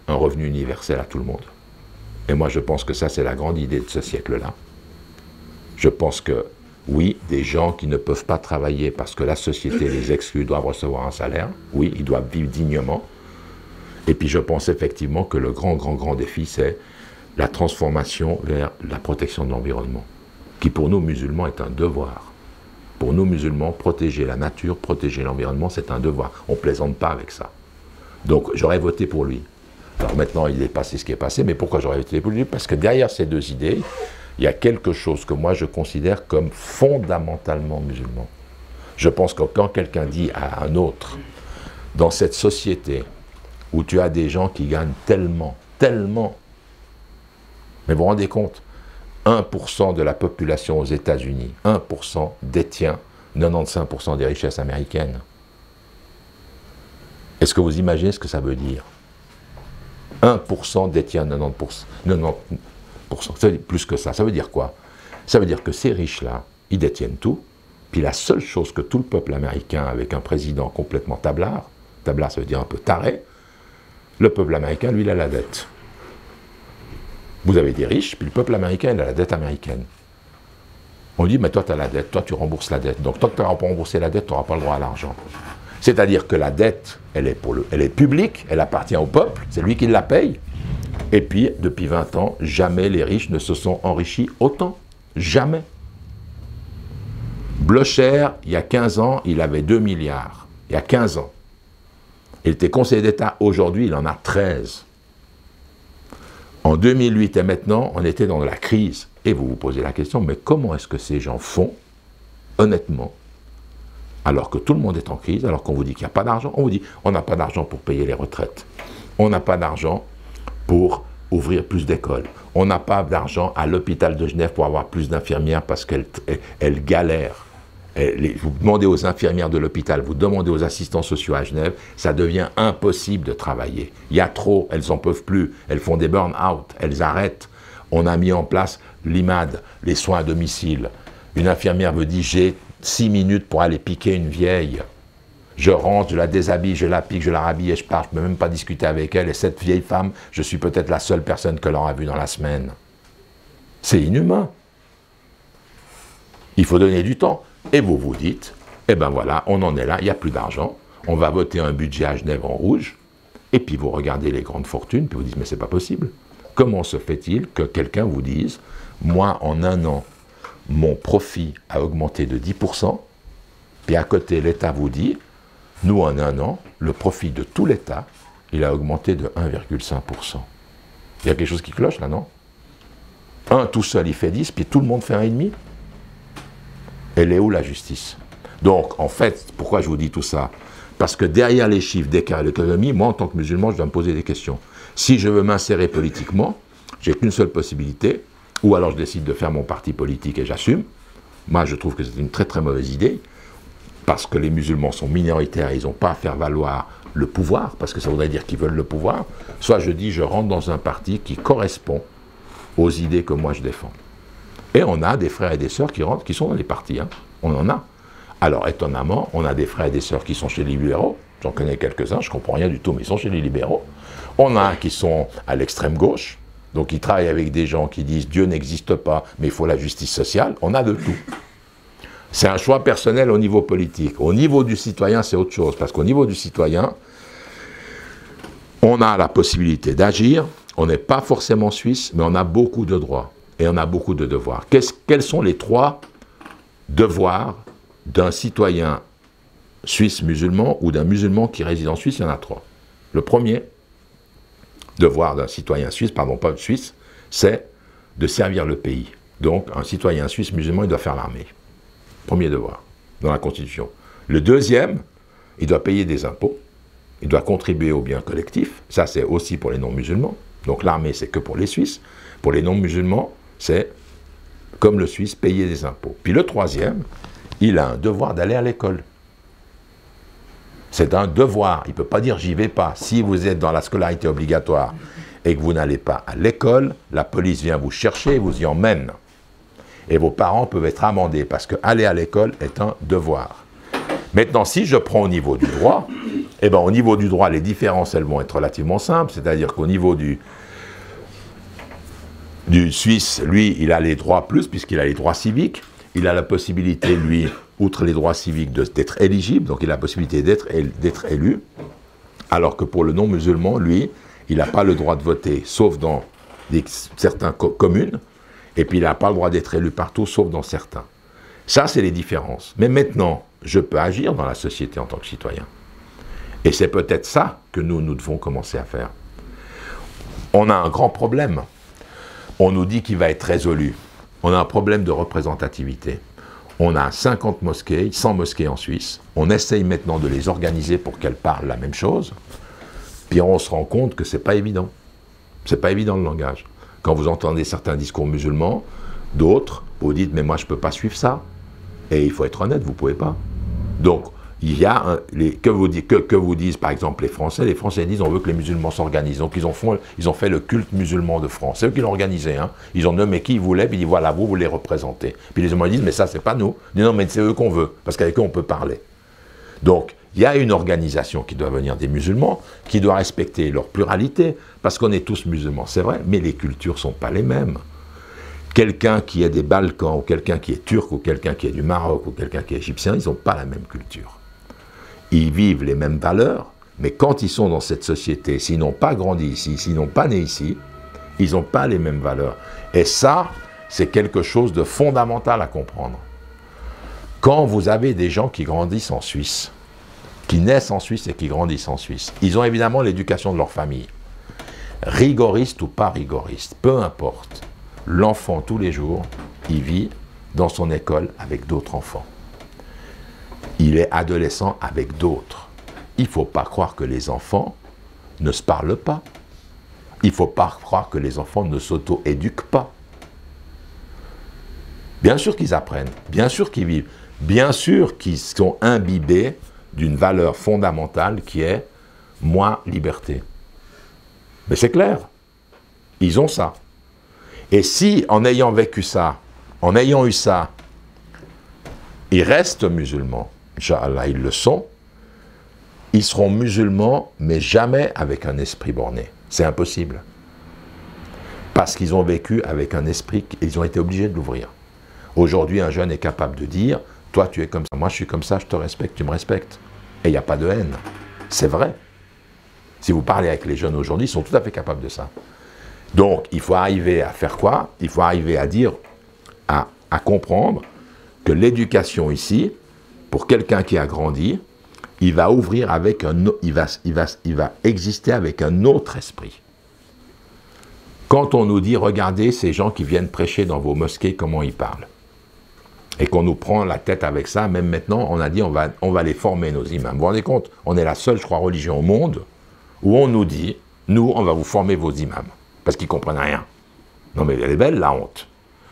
A: un revenu universel à tout le monde. Et moi, je pense que ça, c'est la grande idée de ce siècle-là. Je pense que, oui, des gens qui ne peuvent pas travailler parce que la société les exclut doivent recevoir un salaire. Oui, ils doivent vivre dignement. Et puis, je pense effectivement que le grand défi, c'est la transformation vers la protection de l'environnement, qui pour nous, musulmans, est un devoir. Pour nous, musulmans, protéger la nature, protéger l'environnement, c'est un devoir. On ne plaisante pas avec ça. Donc, j'aurais voté pour lui. Alors maintenant, il est passé ce qui est passé, mais pourquoi j'aurais voté pour lui? Parce que derrière ces deux idées, il y a quelque chose que moi je considère comme fondamentalement musulman. Je pense que quand quelqu'un dit à un autre, dans cette société où tu as des gens qui gagnent tellement, mais vous vous rendez compte, 1% de la population aux États-Unis, 1% détient 95% des richesses américaines. Est-ce que vous imaginez ce que ça veut dire? 1% détient 90%. Ça veut dire plus que ça. Ça veut dire quoi? Ça veut dire que ces riches-là, ils détiennent tout. Puis la seule chose que tout le peuple américain, avec un président complètement tablard, ça veut dire un peu taré, le peuple américain, lui, il a la dette. Vous avez des riches, puis le peuple américain, il a la dette américaine. On dit, mais toi, tu as la dette, toi, tu rembourses la dette. Donc, tant que tu n'auras pas remboursé la dette, tu n'auras pas le droit à l'argent. C'est-à-dire que la dette, elle est publique, elle appartient au peuple, c'est lui qui la paye. Et puis, depuis 20 ans, jamais les riches ne se sont enrichis autant. Jamais. Blocher, il y a 15 ans, il avait 2 milliards. Il y a 15 ans. Il était conseiller d'État. Aujourd'hui, il en a 13. En 2008 et maintenant, on était dans la crise. Et vous vous posez la question, mais comment est-ce que ces gens font, honnêtement, alors que tout le monde est en crise, alors qu'on vous dit qu'il n'y a pas d'argent? On vous dit, on n'a pas d'argent pour payer les retraites. On n'a pas d'argent pour ouvrir plus d'écoles. On n'a pas d'argent à l'hôpital de Genève pour avoir plus d'infirmières parce qu'elles galèrent. Vous demandez aux infirmières de l'hôpital, vous demandez aux assistants sociaux à Genève, ça devient impossible de travailler. Il y a trop, elles n'en peuvent plus, elles font des burn-out, elles arrêtent. On a mis en place l'IMAD, les soins à domicile. Une infirmière me dit, j'ai 6 minutes pour aller piquer une vieille. Je rentre, je la déshabille, je la pique, je la rhabille et je pars. Je ne peux même pas discuter avec elle. Et cette vieille femme, je suis peut-être la seule personne que l'on a vue dans la semaine. C'est inhumain. Il faut donner du temps. Et vous vous dites, eh ben voilà, on en est là, il n'y a plus d'argent. On va voter un budget à Genève en rouge. Et puis vous regardez les grandes fortunes, puis vous dites, mais c'est pas possible. Comment se fait-il que quelqu'un vous dise, moi en un an, mon profit a augmenté de 10%, puis à côté l'État vous dit, nous en un an, le profit de tout l'État, il a augmenté de 1,5%. Il y a quelque chose qui cloche là, non? Un tout seul il fait 10, puis tout le monde fait 1,5. Elle est où la justice? Donc en fait, pourquoi je vous dis tout ça? Parce que derrière les chiffres d'écart et l'économie, moi en tant que musulman, je dois me poser des questions. Si je veux m'insérer politiquement, j'ai qu'une seule possibilité, ou alors je décide de faire mon parti politique et j'assume. Moi je trouve que c'est une très très mauvaise idée, parce que les musulmans sont minoritaires, ils n'ont pas à faire valoir le pouvoir, parce que ça voudrait dire qu'ils veulent le pouvoir. Soit je dis, je rentre dans un parti qui correspond aux idées que moi je défends. Et on a des frères et des sœurs qui rentrent, qui sont dans les partis, hein. On en a. Alors étonnamment, on a des frères et des sœurs qui sont chez les libéraux, j'en connais quelques-uns, je ne comprends rien du tout, mais ils sont chez les libéraux. On a qui sont à l'extrême gauche, donc ils travaillent avec des gens qui disent Dieu n'existe pas, mais il faut la justice sociale. On a de tout. C'est un choix personnel au niveau politique. Au niveau du citoyen, c'est autre chose, parce qu'au niveau du citoyen, on a la possibilité d'agir, on n'est pas forcément suisse, mais on a beaucoup de droits, et on a beaucoup de devoirs. Quels sont les 3 devoirs d'un citoyen suisse musulman ou d'un musulman qui réside en Suisse? Il y en a 3. Le premier devoir d'un citoyen suisse, pardon, pas suisse, c'est de servir le pays. Donc, un citoyen suisse musulman, il doit faire l'armée. Premier devoir, dans la Constitution. Le deuxième, il doit payer des impôts, il doit contribuer au bien collectif, ça c'est aussi pour les non-musulmans. Donc l'armée, c'est que pour les Suisses. Pour les non-musulmans, c'est, comme le Suisse, payer des impôts. Puis le troisième, il a un devoir d'aller à l'école. C'est un devoir, il ne peut pas dire « j'y vais pas ». Si vous êtes dans la scolarité obligatoire et que vous n'allez pas à l'école, la police vient vous chercher et vous y emmène. Et vos parents peuvent être amendés parce que aller à l'école est un devoir. Maintenant, si je prends au niveau du droit, eh bien, au niveau du droit, les différences, elles vont être relativement simples. C'est-à-dire qu'au niveau du Suisse, lui, il a les droits plus, puisqu'il a les droits civiques. Il a la possibilité, lui, outre les droits civiques, d'être éligible. Donc, il a la possibilité d'être élu. Alors que pour le non-musulman, lui, il n'a pas le droit de voter, sauf dans certaines communes. Et puis, il n'a pas le droit d'être élu partout, sauf dans certains. Ça, c'est les différences. Mais maintenant, je peux agir dans la société en tant que citoyen. Et c'est peut-être ça que nous devons commencer à faire. On a un grand problème. On nous dit qu'il va être résolu. On a un problème de représentativité. On a 50 mosquées, 100 mosquées en Suisse. On essaye maintenant de les organiser pour qu'elles parlent la même chose. Puis on se rend compte que c'est pas évident. C'est pas évident le langage. Quand vous entendez certains discours musulmans, d'autres, vous dites, mais moi je peux pas suivre ça. Et il faut être honnête, vous pouvez pas. Donc, il y a, que vous disent par exemple les Français disent on veut que les musulmans s'organisent. Donc ils ont fait le culte musulman de France. C'est eux qui l'ont organisé. Hein. Ils ont nommé qui ils voulaient, puis ils disent voilà, vous les représentez. Puis les musulmans disent mais ça c'est pas nous. Ils disent non mais c'est eux qu'on veut, parce qu'avec eux on peut parler. Donc il y a une organisation qui doit venir des musulmans, qui doit respecter leur pluralité, parce qu'on est tous musulmans, c'est vrai, mais les cultures ne sont pas les mêmes. Quelqu'un qui est des Balkans, ou quelqu'un qui est turc, ou quelqu'un qui est du Maroc, ou quelqu'un qui est égyptien, ils n'ont pas la même culture. Ils vivent les mêmes valeurs, mais quand ils sont dans cette société, s'ils n'ont pas grandi ici, s'ils n'ont pas né ici, ils n'ont pas les mêmes valeurs. Et ça, c'est quelque chose de fondamental à comprendre. Quand vous avez des gens qui grandissent en Suisse, qui naissent en Suisse et qui grandissent en Suisse, ils ont évidemment l'éducation de leur famille. Rigoriste ou pas rigoriste, peu importe. L'enfant, tous les jours, il vit dans son école avec d'autres enfants. Il est adolescent avec d'autres. Il ne faut pas croire que les enfants ne se parlent pas. Il ne faut pas croire que les enfants ne s'auto-éduquent pas. Bien sûr qu'ils apprennent, bien sûr qu'ils vivent, bien sûr qu'ils sont imbibés d'une valeur fondamentale qui est « moi, liberté ». Mais c'est clair, ils ont ça. Et si, en ayant vécu ça, en ayant eu ça, ils restent musulmans, Inch'Allah, ils le sont, ils seront musulmans, mais jamais avec un esprit borné. C'est impossible. Parce qu'ils ont vécu avec un esprit, ils ont été obligés de l'ouvrir. Aujourd'hui, un jeune est capable de dire « Toi, tu es comme ça, moi, je suis comme ça, je te respecte, tu me respectes. » Et il n'y a pas de haine. C'est vrai. Si vous parlez avec les jeunes aujourd'hui, ils sont tout à fait capables de ça. Donc, il faut arriver à faire quoi? Il faut arriver à dire, à comprendre que l'éducation ici, pour quelqu'un qui a grandi, il va ouvrir avec il va exister avec un autre esprit. Quand on nous dit, regardez ces gens qui viennent prêcher dans vos mosquées, comment ils parlent, et qu'on nous prend la tête avec ça, même maintenant, on a dit, on va les former, nos imams. Vous vous rendez compte? On est la seule, je crois, religion au monde où on nous dit, nous, on va vous former vos imams, parce qu'ils ne comprennent rien. Non mais elle est belle, la honte.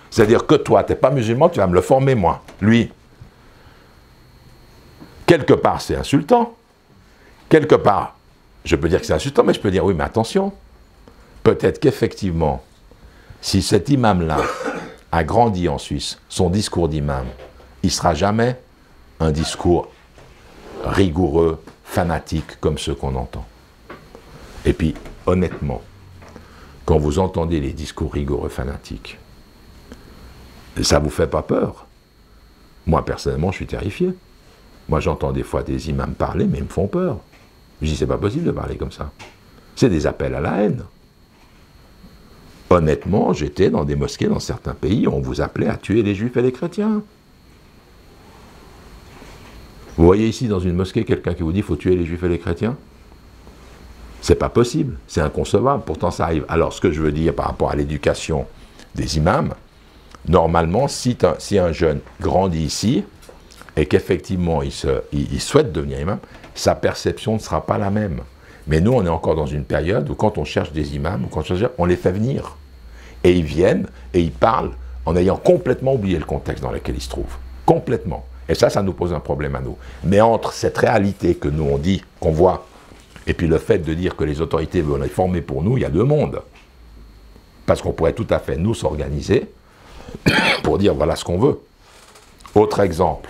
A: C'est-à-dire que toi, tu n'es pas musulman, tu vas me le former, moi. Lui. Quelque part, c'est insultant. Quelque part, je peux dire que c'est insultant, mais je peux dire, oui, mais attention. Peut-être qu'effectivement, si cet imam-là a grandi en Suisse, son discours d'imam, il ne sera jamais un discours rigoureux, fanatique, comme ceux qu'on entend. Et puis, honnêtement, quand vous entendez les discours rigoureux, fanatiques, ça ne vous fait pas peur? Moi, personnellement, je suis terrifié. Moi, j'entends des fois des imams parler, mais ils me font peur. Je dis, c'est pas possible de parler comme ça. C'est des appels à la haine. Honnêtement, j'étais dans des mosquées dans certains pays, on vous appelait à tuer les juifs et les chrétiens. Vous voyez ici dans une mosquée quelqu'un qui vous dit qu'il faut tuer les juifs et les chrétiens? C'est pas possible, c'est inconcevable, pourtant ça arrive. Alors ce que je veux dire par rapport à l'éducation des imams, normalement, si un jeune grandit ici, et qu'effectivement il souhaite devenir imam, sa perception ne sera pas la même. Mais nous, on est encore dans une période où quand on cherche des imams, on les fait venir. Et ils viennent, et ils parlent, en ayant complètement oublié le contexte dans lequel ils se trouvent. Complètement. Et ça nous pose un problème à nous. Mais entre cette réalité que nous on dit, qu'on voit, et puis le fait de dire que les autorités veulent les former pour nous, il y a deux mondes. Parce qu'on pourrait tout à fait nous s'organiser pour dire voilà ce qu'on veut. Autre exemple,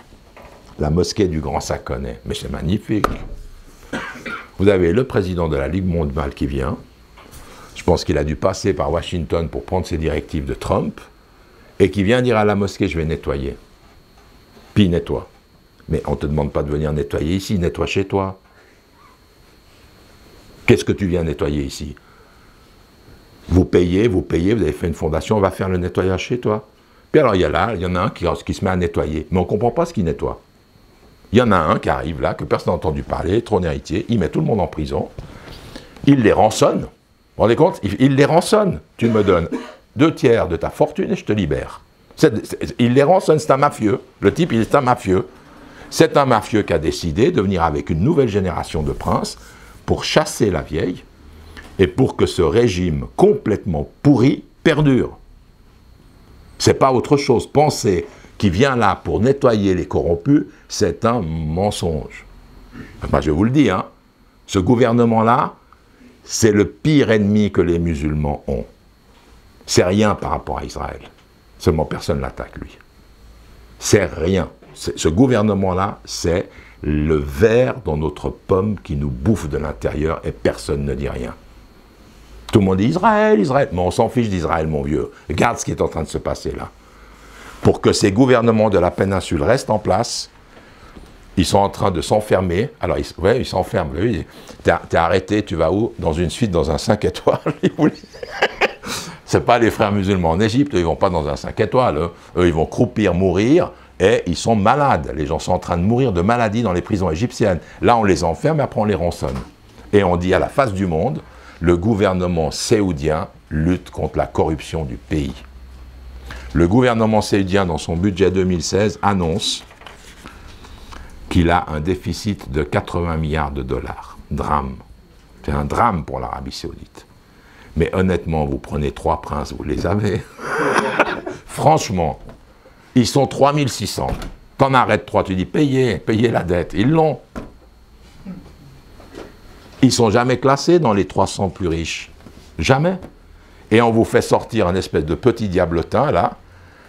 A: la mosquée du Grand Saconnet. Mais c'est magnifique. Vous avez le président de la Ligue mondiale qui vient. Je pense qu'il a dû passer par Washington pour prendre ses directives de Trump. Et qui vient dire à la mosquée, je vais nettoyer. Puis il nettoie. Mais on ne te demande pas de venir nettoyer ici, nettoie chez toi. Qu'est-ce que tu viens nettoyer ici? Vous payez, vous avez fait une fondation, on va faire le nettoyage chez toi. Puis alors il y en a un qui se met à nettoyer, mais on ne comprend pas ce qu'il nettoie. Il y en a un qui arrive là, que personne n'a entendu parler, trône héritier, il met tout le monde en prison, il les rançonne. Vous vous rendez compte? Il les rançonne. Tu me donnes 2/3 de ta fortune et je te libère. Il les rançonne, c'est un mafieux. Le type, il est un mafieux. C'est un mafieux qui a décidé de venir avec une nouvelle génération de princes pour chasser la vieille et pour que ce régime complètement pourri perdure. C'est pas autre chose. Penser qu'il vient là pour nettoyer les corrompus, c'est un mensonge. Enfin, je vous le dis, hein, ce gouvernement-là, c'est le pire ennemi que les musulmans ont. C'est rien par rapport à Israël. Seulement personne ne l'attaque, lui. C'est rien. Ce gouvernement-là, c'est le ver dans notre pomme qui nous bouffe de l'intérieur et personne ne dit rien. Tout le monde dit Israël, Israël. Mais on s'en fiche d'Israël, mon vieux. Regarde ce qui est en train de se passer là. Pour que ces gouvernements de la péninsule restent en place, ils sont en train de s'enfermer. Alors, ils s'enferment. Oui, t'es arrêté, tu vas où? Dans une suite, dans un 5 étoiles. C'est pas les frères musulmans en Égypte, ils vont pas dans un 5 étoiles. Eux, ils vont croupir, mourir, et ils sont malades. Les gens sont en train de mourir de maladies dans les prisons égyptiennes. Là, on les enferme, et après on les rançonne. Et on dit à la face du monde, le gouvernement saoudien lutte contre la corruption du pays. Le gouvernement saoudien, dans son budget 2016, annonce qu'il a un déficit de 80 milliards de dollars. Drame. C'est un drame pour l'Arabie saoudite. Mais honnêtement, vous prenez 3 princes, vous les avez. Franchement, ils sont 3600. T'en arrêtes 3, tu dis payez la dette. Ils l'ont. Ils ne sont jamais classés dans les 300 plus riches. Jamais. Et on vous fait sortir un espèce de petit diablotin, là,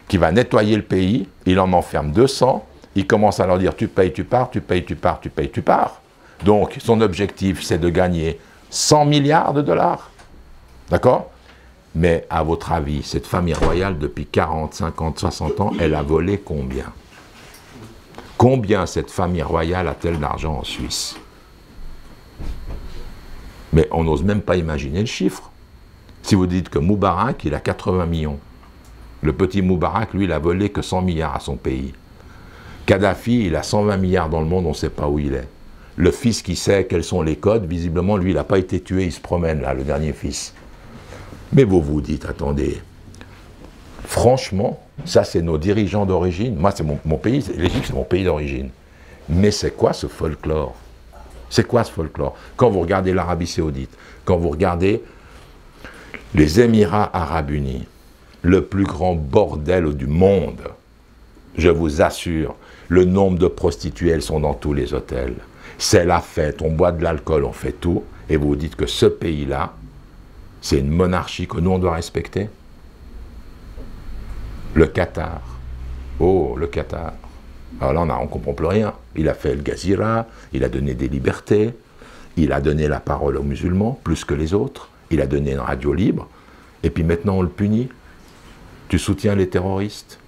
A: qui va nettoyer le pays. Il en enferme 200. Il commence à leur dire tu payes, tu pars, tu payes, tu pars, tu payes, tu pars. Donc, son objectif, c'est de gagner 100 milliards de dollars. D'accord? Mais à votre avis, cette famille royale, depuis 40, 50, 60 ans, elle a volé combien? Combien cette famille royale a-t-elle d'argent en Suisse? Mais on n'ose même pas imaginer le chiffre. Si vous dites que Moubarak, il a 80 millions. Le petit Moubarak, lui, il a volé que 100 milliards à son pays. Kadhafi, il a 120 milliards dans le monde, on ne sait pas où il est. Le fils qui sait quels sont les codes, visiblement, lui, il n'a pas été tué, il se promène là, le dernier fils. Mais vous vous dites, attendez, franchement, ça c'est nos dirigeants d'origine. Moi, c'est mon pays, l'Égypte, c'est mon pays d'origine. Mais c'est quoi ce folklore? C'est quoi ce folklore? Quand vous regardez l'Arabie saoudite, quand vous regardez les Émirats arabes unis, le plus grand bordel du monde, je vous assure, le nombre de prostituées, elles sont dans tous les hôtels. C'est la fête, on boit de l'alcool, on fait tout, et vous vous dites que ce pays-là, c'est une monarchie que nous, on doit respecter. Le Qatar. Oh, le Qatar. Alors là, on ne comprend plus rien. Il a fait le Gazira, il a donné des libertés, il a donné la parole aux musulmans, plus que les autres, il a donné une radio libre, et puis maintenant, on le punit. Tu soutiens les terroristes.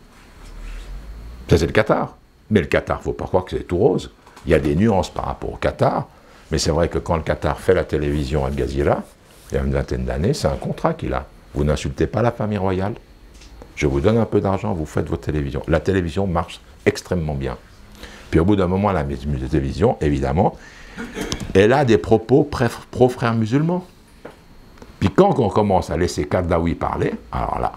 A: Ça, c'est le Qatar. Mais le Qatar, il ne faut pas croire que c'est tout rose. Il y a des nuances par rapport au Qatar, mais c'est vrai que quand le Qatar fait la télévision à Al Jazeera, il y a une vingtaine d'années, c'est un contrat qu'il a. Vous n'insultez pas la famille royale. Je vous donne un peu d'argent, vous faites votre télévision. La télévision marche extrêmement bien. Puis au bout d'un moment, la télévision, évidemment, elle a des propos pro-frères musulmans. Puis quand on commence à laisser Kardawi parler, alors là,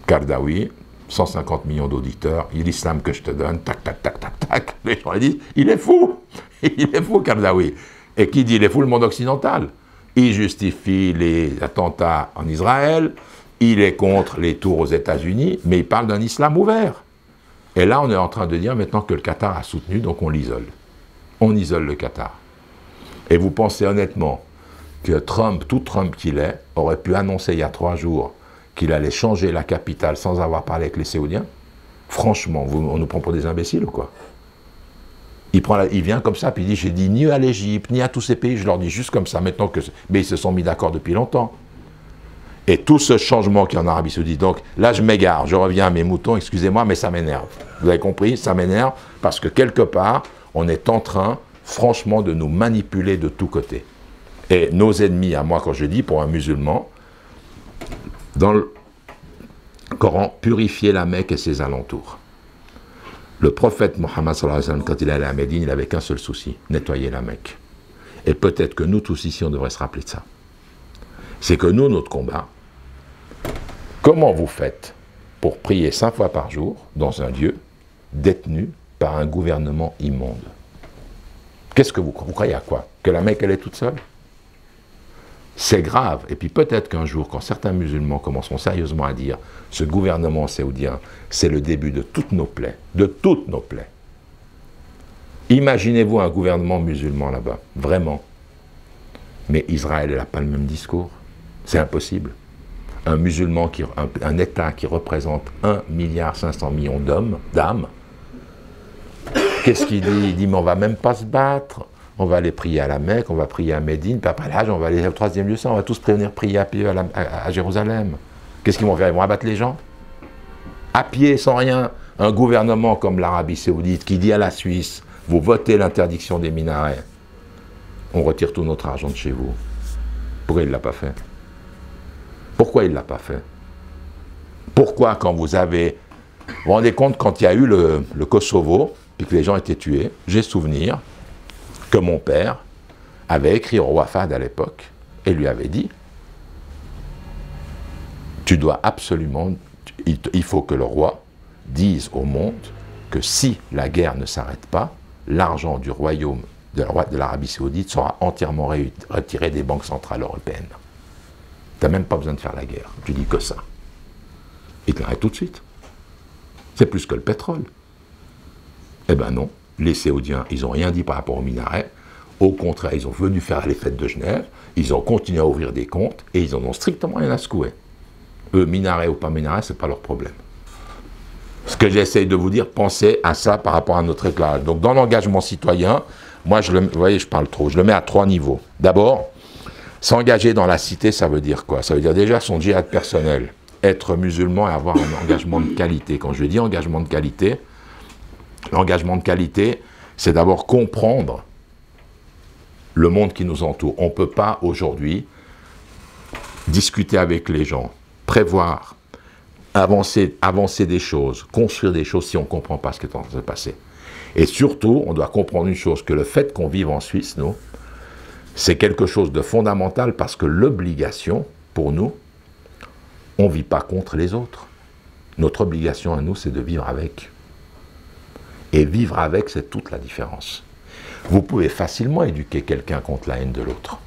A: Kardawi, 150 millions d'auditeurs, l'islam que je te donne, tac, tac, tac, tac, tac, les gens disent, il est fou, il est fou Kardawi. Et qui dit il est fou? Le monde occidental. Il justifie les attentats en Israël, il est contre les tours aux États-Unis, mais il parle d'un islam ouvert. Et là, on est en train de dire maintenant que le Qatar a soutenu, donc on l'isole. On isole le Qatar. Et vous pensez honnêtement que Trump, tout Trump qu'il est, aurait pu annoncer il y a 3 jours qu'il allait changer la capitale sans avoir parlé avec les Saoudiens? Franchement, on nous prend pour des imbéciles ou quoi? Il vient comme ça, puis il dit, j'ai dit ni à l'Égypte, ni à tous ces pays, je leur dis juste comme ça, maintenant que... Mais ils se sont mis d'accord depuis longtemps. Et tout ce changement qu'il y a en Arabie Saoudite, donc là je m'égare, je reviens à mes moutons, excusez-moi, mais ça m'énerve. Vous avez compris? Ça m'énerve parce que quelque part, on est en train, franchement, de nous manipuler de tous côtés. Et nos ennemis, à moi, quand je dis, pour un musulman, dans le Coran, purifier la Mecque et ses alentours. Le prophète Mohammed, quand il allait à Médine, il n'avait qu'un seul souci, nettoyer la Mecque. Et peut-être que nous tous ici, on devrait se rappeler de ça. C'est que nous, notre combat, comment vous faites pour prier 5 fois par jour dans un lieu détenu par un gouvernement immonde? Qu'est-ce que vous croyez à quoi? Que la Mecque, elle est toute seule? C'est grave. Et puis peut-être qu'un jour, quand certains musulmans commenceront sérieusement à dire « ce gouvernement saoudien, c'est le début de toutes nos plaies, de toutes nos plaies ». Imaginez-vous un gouvernement musulman là-bas, vraiment. Mais Israël n'a pas le même discours. C'est impossible. Un musulman, un État qui représente 1,5 milliard d'âmes, qu'est-ce qu'il dit? Il dit, mais on ne va même pas se battre. On va aller prier à la Mecque, on va prier à Médine, puis après l'âge, on va aller au 3e lieu saint, on va tous venir prier à pied à Jérusalem. Qu'est-ce qu'ils vont faire? Ils vont abattre les gens? À pied, sans rien. Un gouvernement comme l'Arabie Saoudite qui dit à la Suisse, vous votez l'interdiction des minarets, on retire tout notre argent de chez vous. Pourquoi il ne l'a pas fait? Pourquoi il ne l'a pas fait? Pourquoi quand vous avez... Vous vous rendez compte, quand il y a eu le Kosovo, puis que les gens étaient tués, j'ai souvenir que mon père avait écrit au roi Fahd à l'époque et lui avait dit, tu dois absolument... il faut que le roi dise au monde que si la guerre ne s'arrête pas, l'argent du royaume de l'Arabie Saoudite sera entièrement retiré des banques centrales européennes. Tu n'as même pas besoin de faire la guerre, tu dis que ça. Il te l'arrête tout de suite. C'est plus que le pétrole. Eh ben non, les Saoudiens, ils n'ont rien dit par rapport aux minarets. Au contraire, ils ont venu faire les fêtes de Genève, ils ont continué à ouvrir des comptes et ils en ont strictement rien à secouer. Eux, minarets ou pas minarets, ce n'est pas leur problème. Ce que j'essaye de vous dire, pensez à ça par rapport à notre éclairage. Donc dans l'engagement citoyen, moi, vous voyez, je parle trop, je le mets à 3 niveaux. D'abord, s'engager dans la cité, ça veut dire quoi? Ça veut dire déjà son djihad personnel, être musulman et avoir un engagement de qualité. Quand je dis engagement de qualité, l'engagement de qualité, c'est d'abord comprendre le monde qui nous entoure. On ne peut pas aujourd'hui discuter avec les gens, prévoir, avancer des choses, construire des choses si on ne comprend pas ce qui est en train de se passer. Et surtout, on doit comprendre une chose, que le fait qu'on vive en Suisse, nous, c'est quelque chose de fondamental parce que l'obligation, pour nous, on ne vit pas contre les autres. Notre obligation à nous, c'est de vivre avec. Et vivre avec, c'est toute la différence. Vous pouvez facilement éduquer quelqu'un contre la haine de l'autre.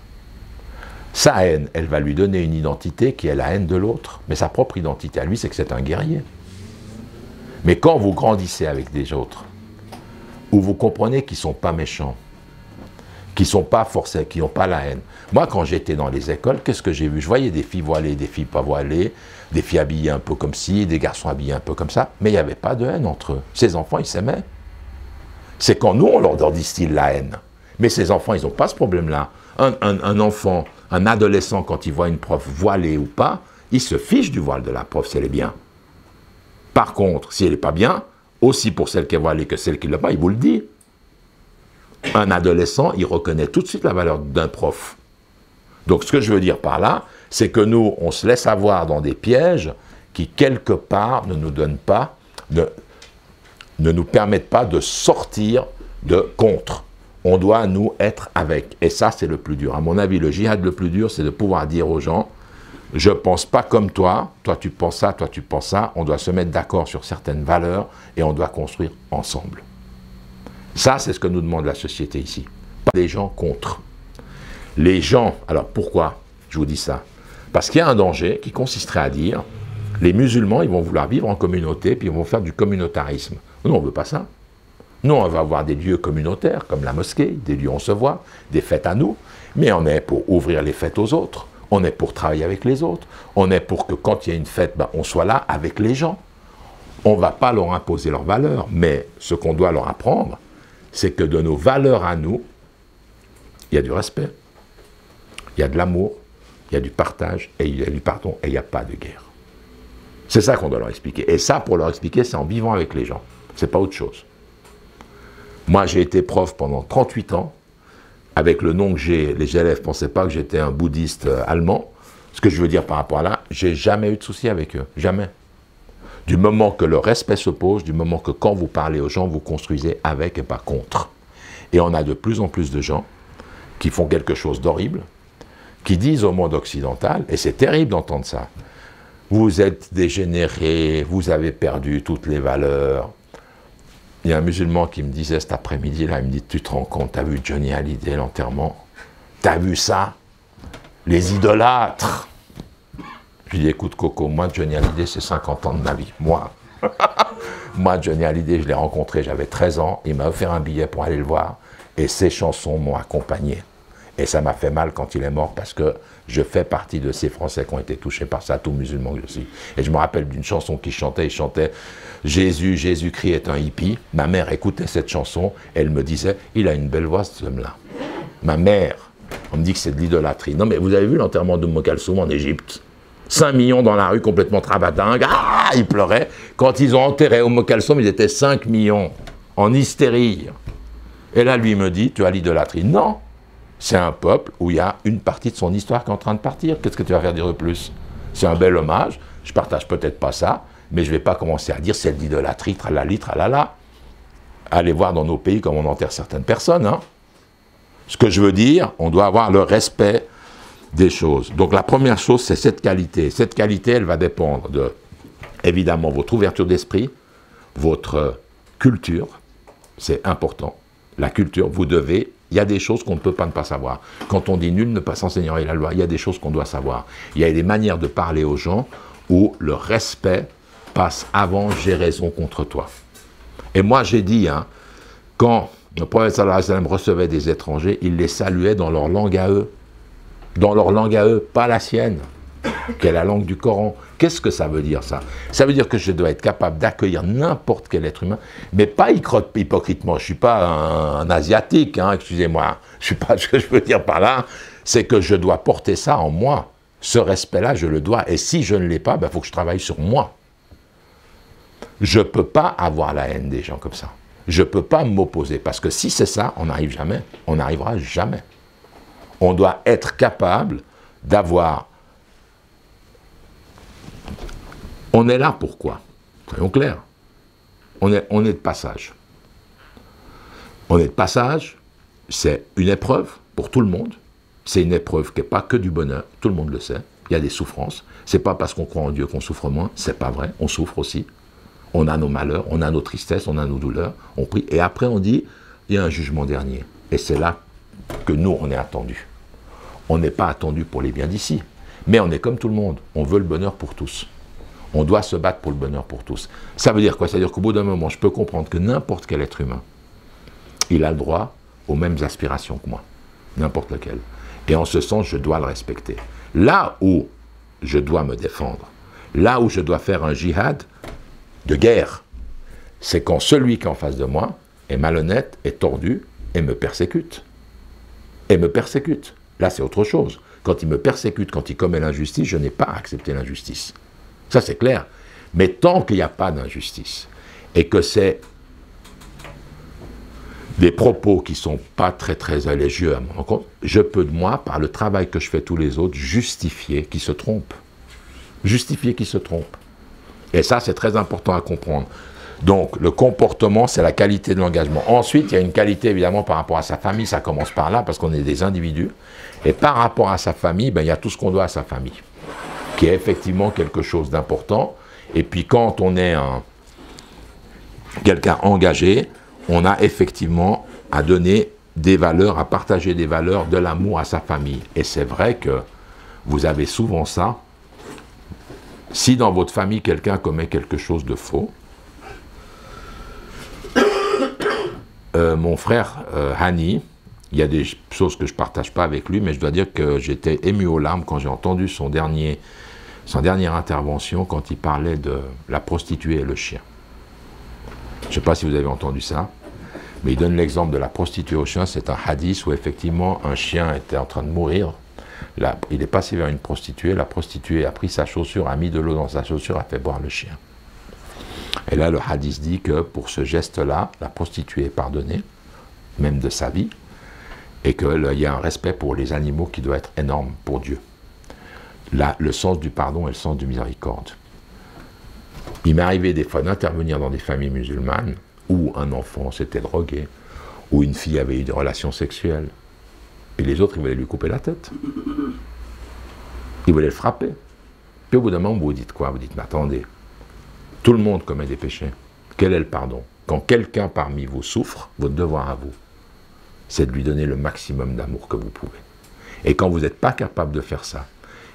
A: Sa haine, elle va lui donner une identité qui est la haine de l'autre. Mais sa propre identité à lui, c'est que c'est un guerrier. Mais quand vous grandissez avec des autres, où vous comprenez qu'ils ne sont pas méchants, qui ne sont pas forcés, qui n'ont pas la haine. Moi, quand j'étais dans les écoles, qu'est-ce que j'ai vu? Je voyais des filles voilées, des filles pas voilées, des filles habillées un peu comme ci, des garçons habillés un peu comme ça, mais il n'y avait pas de haine entre eux. Ces enfants, ils s'aimaient. C'est quand nous, on leur distille la haine. Mais ces enfants, ils n'ont pas ce problème-là. Un enfant, un adolescent, quand il voit une prof voilée ou pas, il se fiche du voile de la prof si elle est bien. Par contre, si elle n'est pas bien, aussi pour celle qui est voilée que celle qui ne l'a pas, il vous le dit. Un adolescent, il reconnaît tout de suite la valeur d'un prof. Donc ce que je veux dire par là, c'est que nous, on se laisse avoir dans des pièges qui, quelque part, ne nous donnent pas, ne nous permettent pas de sortir de contre. On doit, nous, être avec. Et ça, c'est le plus dur. À mon avis, le djihad le plus dur, c'est de pouvoir dire aux gens, je ne pense pas comme toi tu penses ça, toi tu penses ça, on doit se mettre d'accord sur certaines valeurs et on doit construire ensemble. Ça, c'est ce que nous demande la société ici. Pas les gens contre. Les gens, alors pourquoi je vous dis ça? Parce qu'il y a un danger qui consisterait à dire, les musulmans, ils vont vouloir vivre en communauté, puis ils vont faire du communautarisme. Nous, on ne veut pas ça. Nous, on va avoir des lieux communautaires, comme la mosquée, des lieux où on se voit, des fêtes à nous, mais on est pour ouvrir les fêtes aux autres. On est pour travailler avec les autres. On est pour que quand il y a une fête, on soit là avec les gens. On ne va pas leur imposer leurs valeurs, mais ce qu'on doit leur apprendre, c'est que de nos valeurs à nous, il y a du respect, il y a de l'amour, il y a du partage, et il y a du pardon, et il n'y a pas de guerre. C'est ça qu'on doit leur expliquer. Et ça, pour leur expliquer, c'est en vivant avec les gens. C'est pas autre chose. Moi, j'ai été prof pendant 38 ans. Avec le nom que j'ai, les élèves ne pensaient pas que j'étais un bouddhiste allemand. Ce que je veux dire par rapport à là, j'ai jamais eu de souci avec eux. Jamais. Du moment que le respect se pose, du moment que quand vous parlez aux gens, vous construisez avec et pas contre. Et on a de plus en plus de gens qui font quelque chose d'horrible, qui disent au monde occidental, et c'est terrible d'entendre ça, vous êtes dégénérés, vous avez perdu toutes les valeurs. Il y a un musulman qui me disait cet après-midi, là, il me dit, tu te rends compte, t'as vu Johnny Hallyday, l'enterrement? T'as vu ça? Les idolâtres. Je lui dis, écoute Coco, moi Johnny Hallyday, c'est 50 ans de ma vie. Moi, Johnny Hallyday, je l'ai rencontré, j'avais 13 ans, il m'a offert un billet pour aller le voir, et ses chansons m'ont accompagné. Et ça m'a fait mal quand il est mort, parce que je fais partie de ces Français qui ont été touchés par ça, tout musulman que je suis. Et je me rappelle d'une chanson qu'il chantait, il chantait « Jésus-Christ est un hippie ». Ma mère écoutait cette chanson, et elle me disait « Il a une belle voix, cet homme-là ». Ma mère, on me dit que c'est de l'idolâtrie. Non mais vous avez vu l'enterrement d'Umm Kalsoum en Égypte? 5 millions dans la rue, complètement travadingue, ah, ils pleuraient. Quand ils ont enterré Umm Kalsoum, ils étaient 5 millions, en hystérie. Et là, lui me dit « Tu as l'idolâtrie ». Non. C'est un peuple où il y a une partie de son histoire qui est en train de partir. Qu'est-ce que tu vas faire dire de plus? C'est un bel hommage. Je partage peut-être pas ça, mais je ne vais pas commencer à dire c'est de l'idolâtrie, tralali, tralala. Allez voir dans nos pays comme on enterre certaines personnes. Hein. Ce que je veux dire, on doit avoir le respect des choses. Donc la première chose, c'est cette qualité. Cette qualité, elle va dépendre de Évidemment, votre ouverture d'esprit, votre culture, c'est important. La culture, vous devez, il y a des choses qu'on ne peut pas ne pas savoir. Quand on dit nul ne pas s'enseigner la loi, il y a des choses qu'on doit savoir. Il y a des manières de parler aux gens où le respect passe avant j'ai raison contre toi. Et moi j'ai dit, quand le prophète sallallahu alayhi wa sallam recevait des étrangers, il les saluait dans leur langue à eux. Dans leur langue à eux, pas la sienne, qui est la langue du Coran. Qu'est-ce que ça veut dire, ça? Ça veut dire que je dois être capable d'accueillir n'importe quel être humain, mais pas hypocritement. Je ne suis pas un Asiatique, excusez-moi. Je suis pas, ce que je veux dire par là, c'est que je dois porter ça en moi. Ce respect-là, je le dois. Et si je ne l'ai pas, faut que je travaille sur moi. Je ne peux pas avoir la haine des gens comme ça. Je ne peux pas m'opposer, parce que si c'est ça, on n'arrive jamais. On n'arrivera jamais. On doit être capable d'avoir... On est là pourquoi? Soyons clairs. On est de passage. On est de passage, c'est une épreuve pour tout le monde. C'est une épreuve qui n'est pas que du bonheur, tout le monde le sait. Il y a des souffrances. C'est pas parce qu'on croit en Dieu qu'on souffre moins, c'est pas vrai, on souffre aussi. On a nos malheurs, on a nos tristesses, on a nos douleurs, on prie. Et après on dit, il y a un jugement dernier. Et c'est là que nous, on est attendus. On n'est pas attendus pour les biens d'ici. Mais on est comme tout le monde, on veut le bonheur pour tous. On doit se battre pour le bonheur pour tous. Ça veut dire quoi? Ça veut dire qu'au bout d'un moment, je peux comprendre que n'importe quel être humain, il a le droit aux mêmes aspirations que moi. N'importe lequel. Et en ce sens, je dois le respecter. Là où je dois me défendre, là où je dois faire un djihad de guerre, c'est quand celui qui est en face de moi est malhonnête, est tordu et me persécute. Et me persécute. Là, c'est autre chose. Quand il me persécute, quand il commet l'injustice, je n'ai pas à accepter l'injustice. Ça, c'est clair. Mais tant qu'il n'y a pas d'injustice, et que c'est des propos qui ne sont pas très allégieux à mon encontre, je peux, moi, par le travail que je fais tous les autres, justifier qu'ils se trompent. Justifier qu'ils se trompent. Et ça, c'est très important à comprendre. Donc, le comportement, c'est la qualité de l'engagement. Ensuite, il y a une qualité, évidemment, par rapport à sa famille. Ça commence par là, parce qu'on est des individus. Et par rapport à sa famille, il y a tout ce qu'on doit à sa famille, qui est effectivement quelque chose d'important. Et puis, quand on est quelqu'un engagé, on a effectivement à donner des valeurs, à partager des valeurs, de l'amour à sa famille. Et c'est vrai que vous avez souvent ça. Si dans votre famille, quelqu'un commet quelque chose de faux, mon frère Hani, il y a des choses que je ne partage pas avec lui, mais je dois dire que j'étais ému aux larmes quand j'ai entendu son dernière intervention, quand il parlait de la prostituée et le chien. Je ne sais pas si vous avez entendu ça, mais il donne l'exemple de la prostituée au chien. C'est un hadith où effectivement un chien était en train de mourir. Là, il est passé vers une prostituée, la prostituée a pris sa chaussure, a mis de l'eau dans sa chaussure, a fait boire le chien. Et là, le hadith dit que pour ce geste-là, la prostituée est pardonnée, même de sa vie, et qu'il y a un respect pour les animaux qui doit être énorme pour Dieu. Là, le sens du pardon et le sens du miséricorde. Il m'est arrivé des fois d'intervenir dans des familles musulmanes où un enfant s'était drogué, où une fille avait eu des relations sexuelles, et les autres, ils voulaient lui couper la tête. Ils voulaient le frapper. Puis au bout d'un moment, vous dites quoi? Vous dites, mais attendez, tout le monde commet des péchés. Quel est le pardon? Quand quelqu'un parmi vous souffre, votre devoir à vous, c'est de lui donner le maximum d'amour que vous pouvez. Et quand vous n'êtes pas capable de faire ça,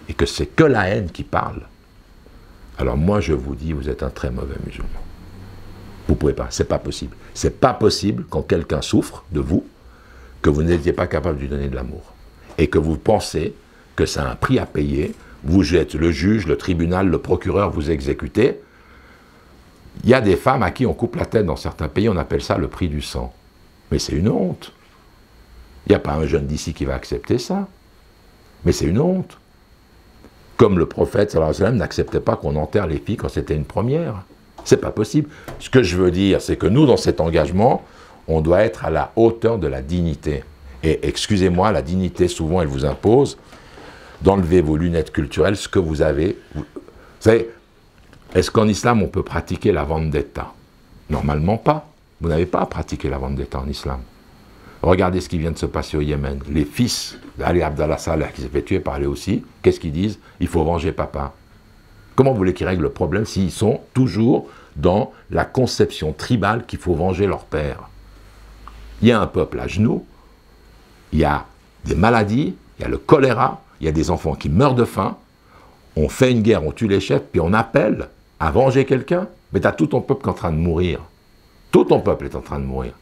A: et que c'est que la haine qui parle, alors moi je vous dis, vous êtes un très mauvais musulman. Vous ne pouvez pas, c'est pas possible. C'est pas possible quand quelqu'un souffre de vous, que vous n'étiez pas capable de lui donner de l'amour. Et que vous pensez que c'est un prix à payer, vous êtes le juge, le tribunal, le procureur, vous exécutez. Il y a des femmes à qui on coupe la tête dans certains pays, on appelle ça le prix du sang. Mais c'est une honte. Il n'y a pas un jeune d'ici qui va accepter ça. Mais c'est une honte. Comme le prophète, sallallahu alayhi wa sallam, n'acceptait pas qu'on enterre les filles quand c'était une première. C'est pas possible. Ce que je veux dire, c'est que nous, dans cet engagement, on doit être à la hauteur de la dignité. Et excusez-moi, la dignité, souvent, elle vous impose d'enlever vos lunettes culturelles, ce que vous avez. Vous savez, est-ce qu'en islam, on peut pratiquer la vendetta? Normalement pas. Vous n'avez pas à pratiquer la vendetta en islam. Regardez ce qui vient de se passer au Yémen. Les fils d'Ali Abdallah Saleh, qui s'est fait tuer par lui aussi, qu'est-ce qu'ils disent? Il faut venger papa. Comment vous voulez qu'ils règlent le problème s'ils sont toujours dans la conception tribale qu'il faut venger leur père? Il y a un peuple à genoux, il y a des maladies, il y a le choléra, il y a des enfants qui meurent de faim, on fait une guerre, on tue les chefs, puis on appelle à venger quelqu'un, mais tu as tout ton peuple qui est en train de mourir. Tout ton peuple est en train de mourir.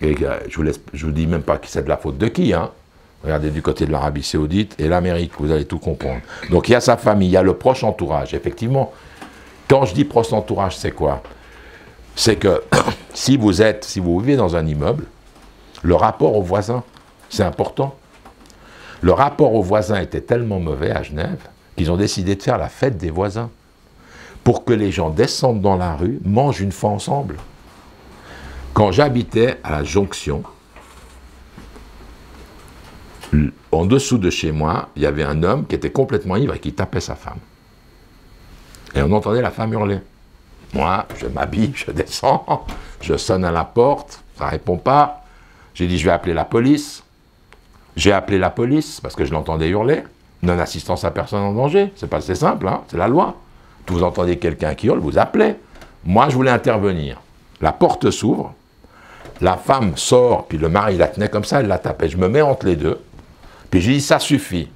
A: Et je vous dis même pas que c'est de la faute de qui, hein. Regardez du côté de l'Arabie Saoudite et l'Amérique, vous allez tout comprendre. Donc il y a sa famille, il y a le proche entourage. Effectivement, quand je dis proche entourage, c'est quoi? C'est que si vous vivez dans un immeuble, le rapport aux voisins, c'est important. Le rapport aux voisins était tellement mauvais à Genève qu'ils ont décidé de faire la fête des voisins pour que les gens descendent dans la rue, mangent une fois ensemble. Quand j'habitais à la Jonction, en dessous de chez moi, il y avait un homme qui était complètement ivre et qui tapait sa femme. Et on entendait la femme hurler. Moi, je m'habille, je descends, je sonne à la porte, ça ne répond pas. J'ai dit, je vais appeler la police. J'ai appelé la police parce que je l'entendais hurler. Non-assistance à personne en danger, c'est simple, hein, c'est la loi. Vous entendez quelqu'un qui hurle, vous appelez. Moi, je voulais intervenir. La porte s'ouvre, la femme sort, puis le mari la tenait comme ça, elle la tapait. Je me mets entre les deux, puis je dis, ça suffit.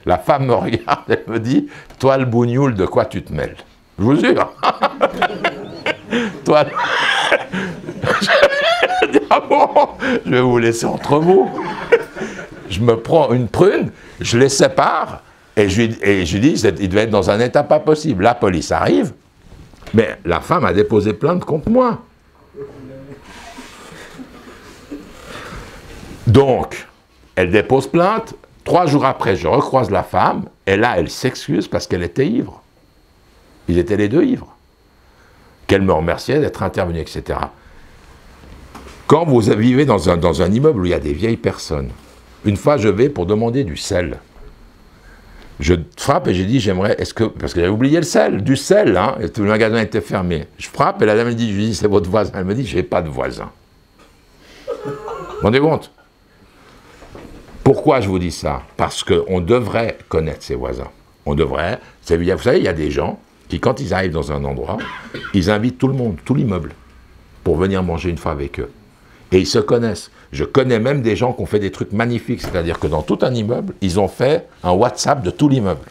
A: La femme me regarde, elle me dit, toi le bougnoul, de quoi tu te mêles? Je vous jure. Toi, je dis, ah bon, je vais vous laisser entre vous. Je me prends une prune, je les sépare, et je lui dis, il devait être dans un état pas possible. La police arrive, mais la femme a déposé plainte contre moi. Donc, elle dépose plainte, 3 jours après, je recroise la femme, et là, elle s'excuse parce qu'elle était ivre. Ils étaient les deux ivres. Qu'elle me remerciait d'être intervenue, etc. Quand vous vivez dans un immeuble où il y a des vieilles personnes, une fois, je vais pour demander du sel. Je frappe et j'ai dit, j'aimerais, parce que j'avais oublié le sel, du sel, hein, et tout le magasin était fermé. Je frappe et la dame me dit, je lui dis, c'est votre voisin. Elle me dit, j'ai pas de voisin. Vous vous rendez compte? Pourquoi je vous dis ça? Parce qu'on devrait connaître ses voisins. On devrait, vous savez, il y a des gens qui, quand ils arrivent dans un endroit, ils invitent tout le monde, tout l'immeuble, pour venir manger une fois avec eux. Et ils se connaissent. Je connais même des gens qui ont fait des trucs magnifiques, c'est-à-dire que dans tout un immeuble, ils ont fait un WhatsApp de tout l'immeuble.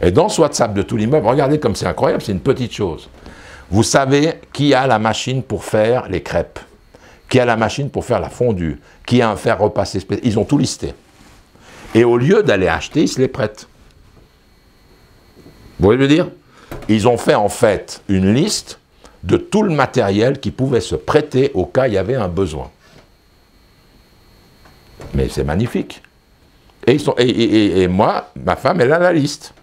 A: Et dans ce WhatsApp de tout l'immeuble, regardez comme c'est incroyable, c'est une petite chose. Vous savez qui a la machine pour faire les crêpes, qui a la machine pour faire la fondue, qui a un fer repassé spécial. Ils ont tout listé. Et au lieu d'aller acheter, ils se les prêtent. Vous voyez le dire? Ils ont fait en fait une liste de tout le matériel qui pouvait se prêter au cas où il y avait un besoin. Mais c'est magnifique. Et moi, ma femme, elle a la liste.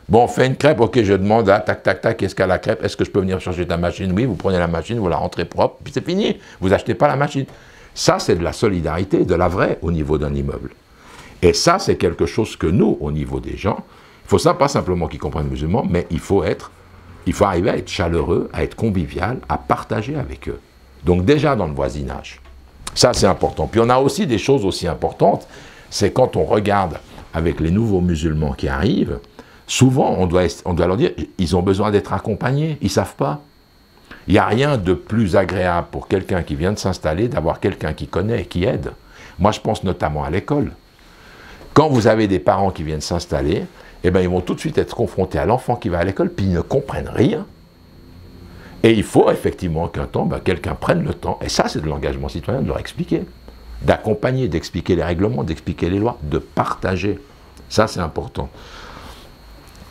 A: Bon, on fait une crêpe, ok, je demande à tac, tac, tac, qu'est-ce qu'à la crêpe? Est-ce que je peux venir chercher ta machine? Oui, vous prenez la machine, vous la rentrez propre, puis c'est fini. Vous achetez pas la machine. Ça, c'est de la solidarité, de la vraie, au niveau d'un immeuble. Et ça, c'est quelque chose que nous, au niveau des gens, il faut ça, pas simplement qu'ils comprennent le musulman, mais il faut arriver à être chaleureux, à être convivial, à partager avec eux. Donc déjà dans le voisinage. Ça, c'est important. Puis on a aussi des choses aussi importantes, c'est quand on regarde avec les nouveaux musulmans qui arrivent, souvent on doit leur dire, ils ont besoin d'être accompagnés, ils ne savent pas. Il n'y a rien de plus agréable pour quelqu'un qui vient de s'installer, d'avoir quelqu'un qui connaît et qui aide. Moi, je pense notamment à l'école. Quand vous avez des parents qui viennent s'installer, eh ben, ils vont tout de suite être confrontés à l'enfant qui va à l'école, puis ils ne comprennent rien. Et il faut effectivement qu'un temps, quelqu'un prenne le temps, et ça c'est de l'engagement citoyen, de leur expliquer, d'accompagner, d'expliquer les règlements, d'expliquer les lois, de partager. Ça c'est important.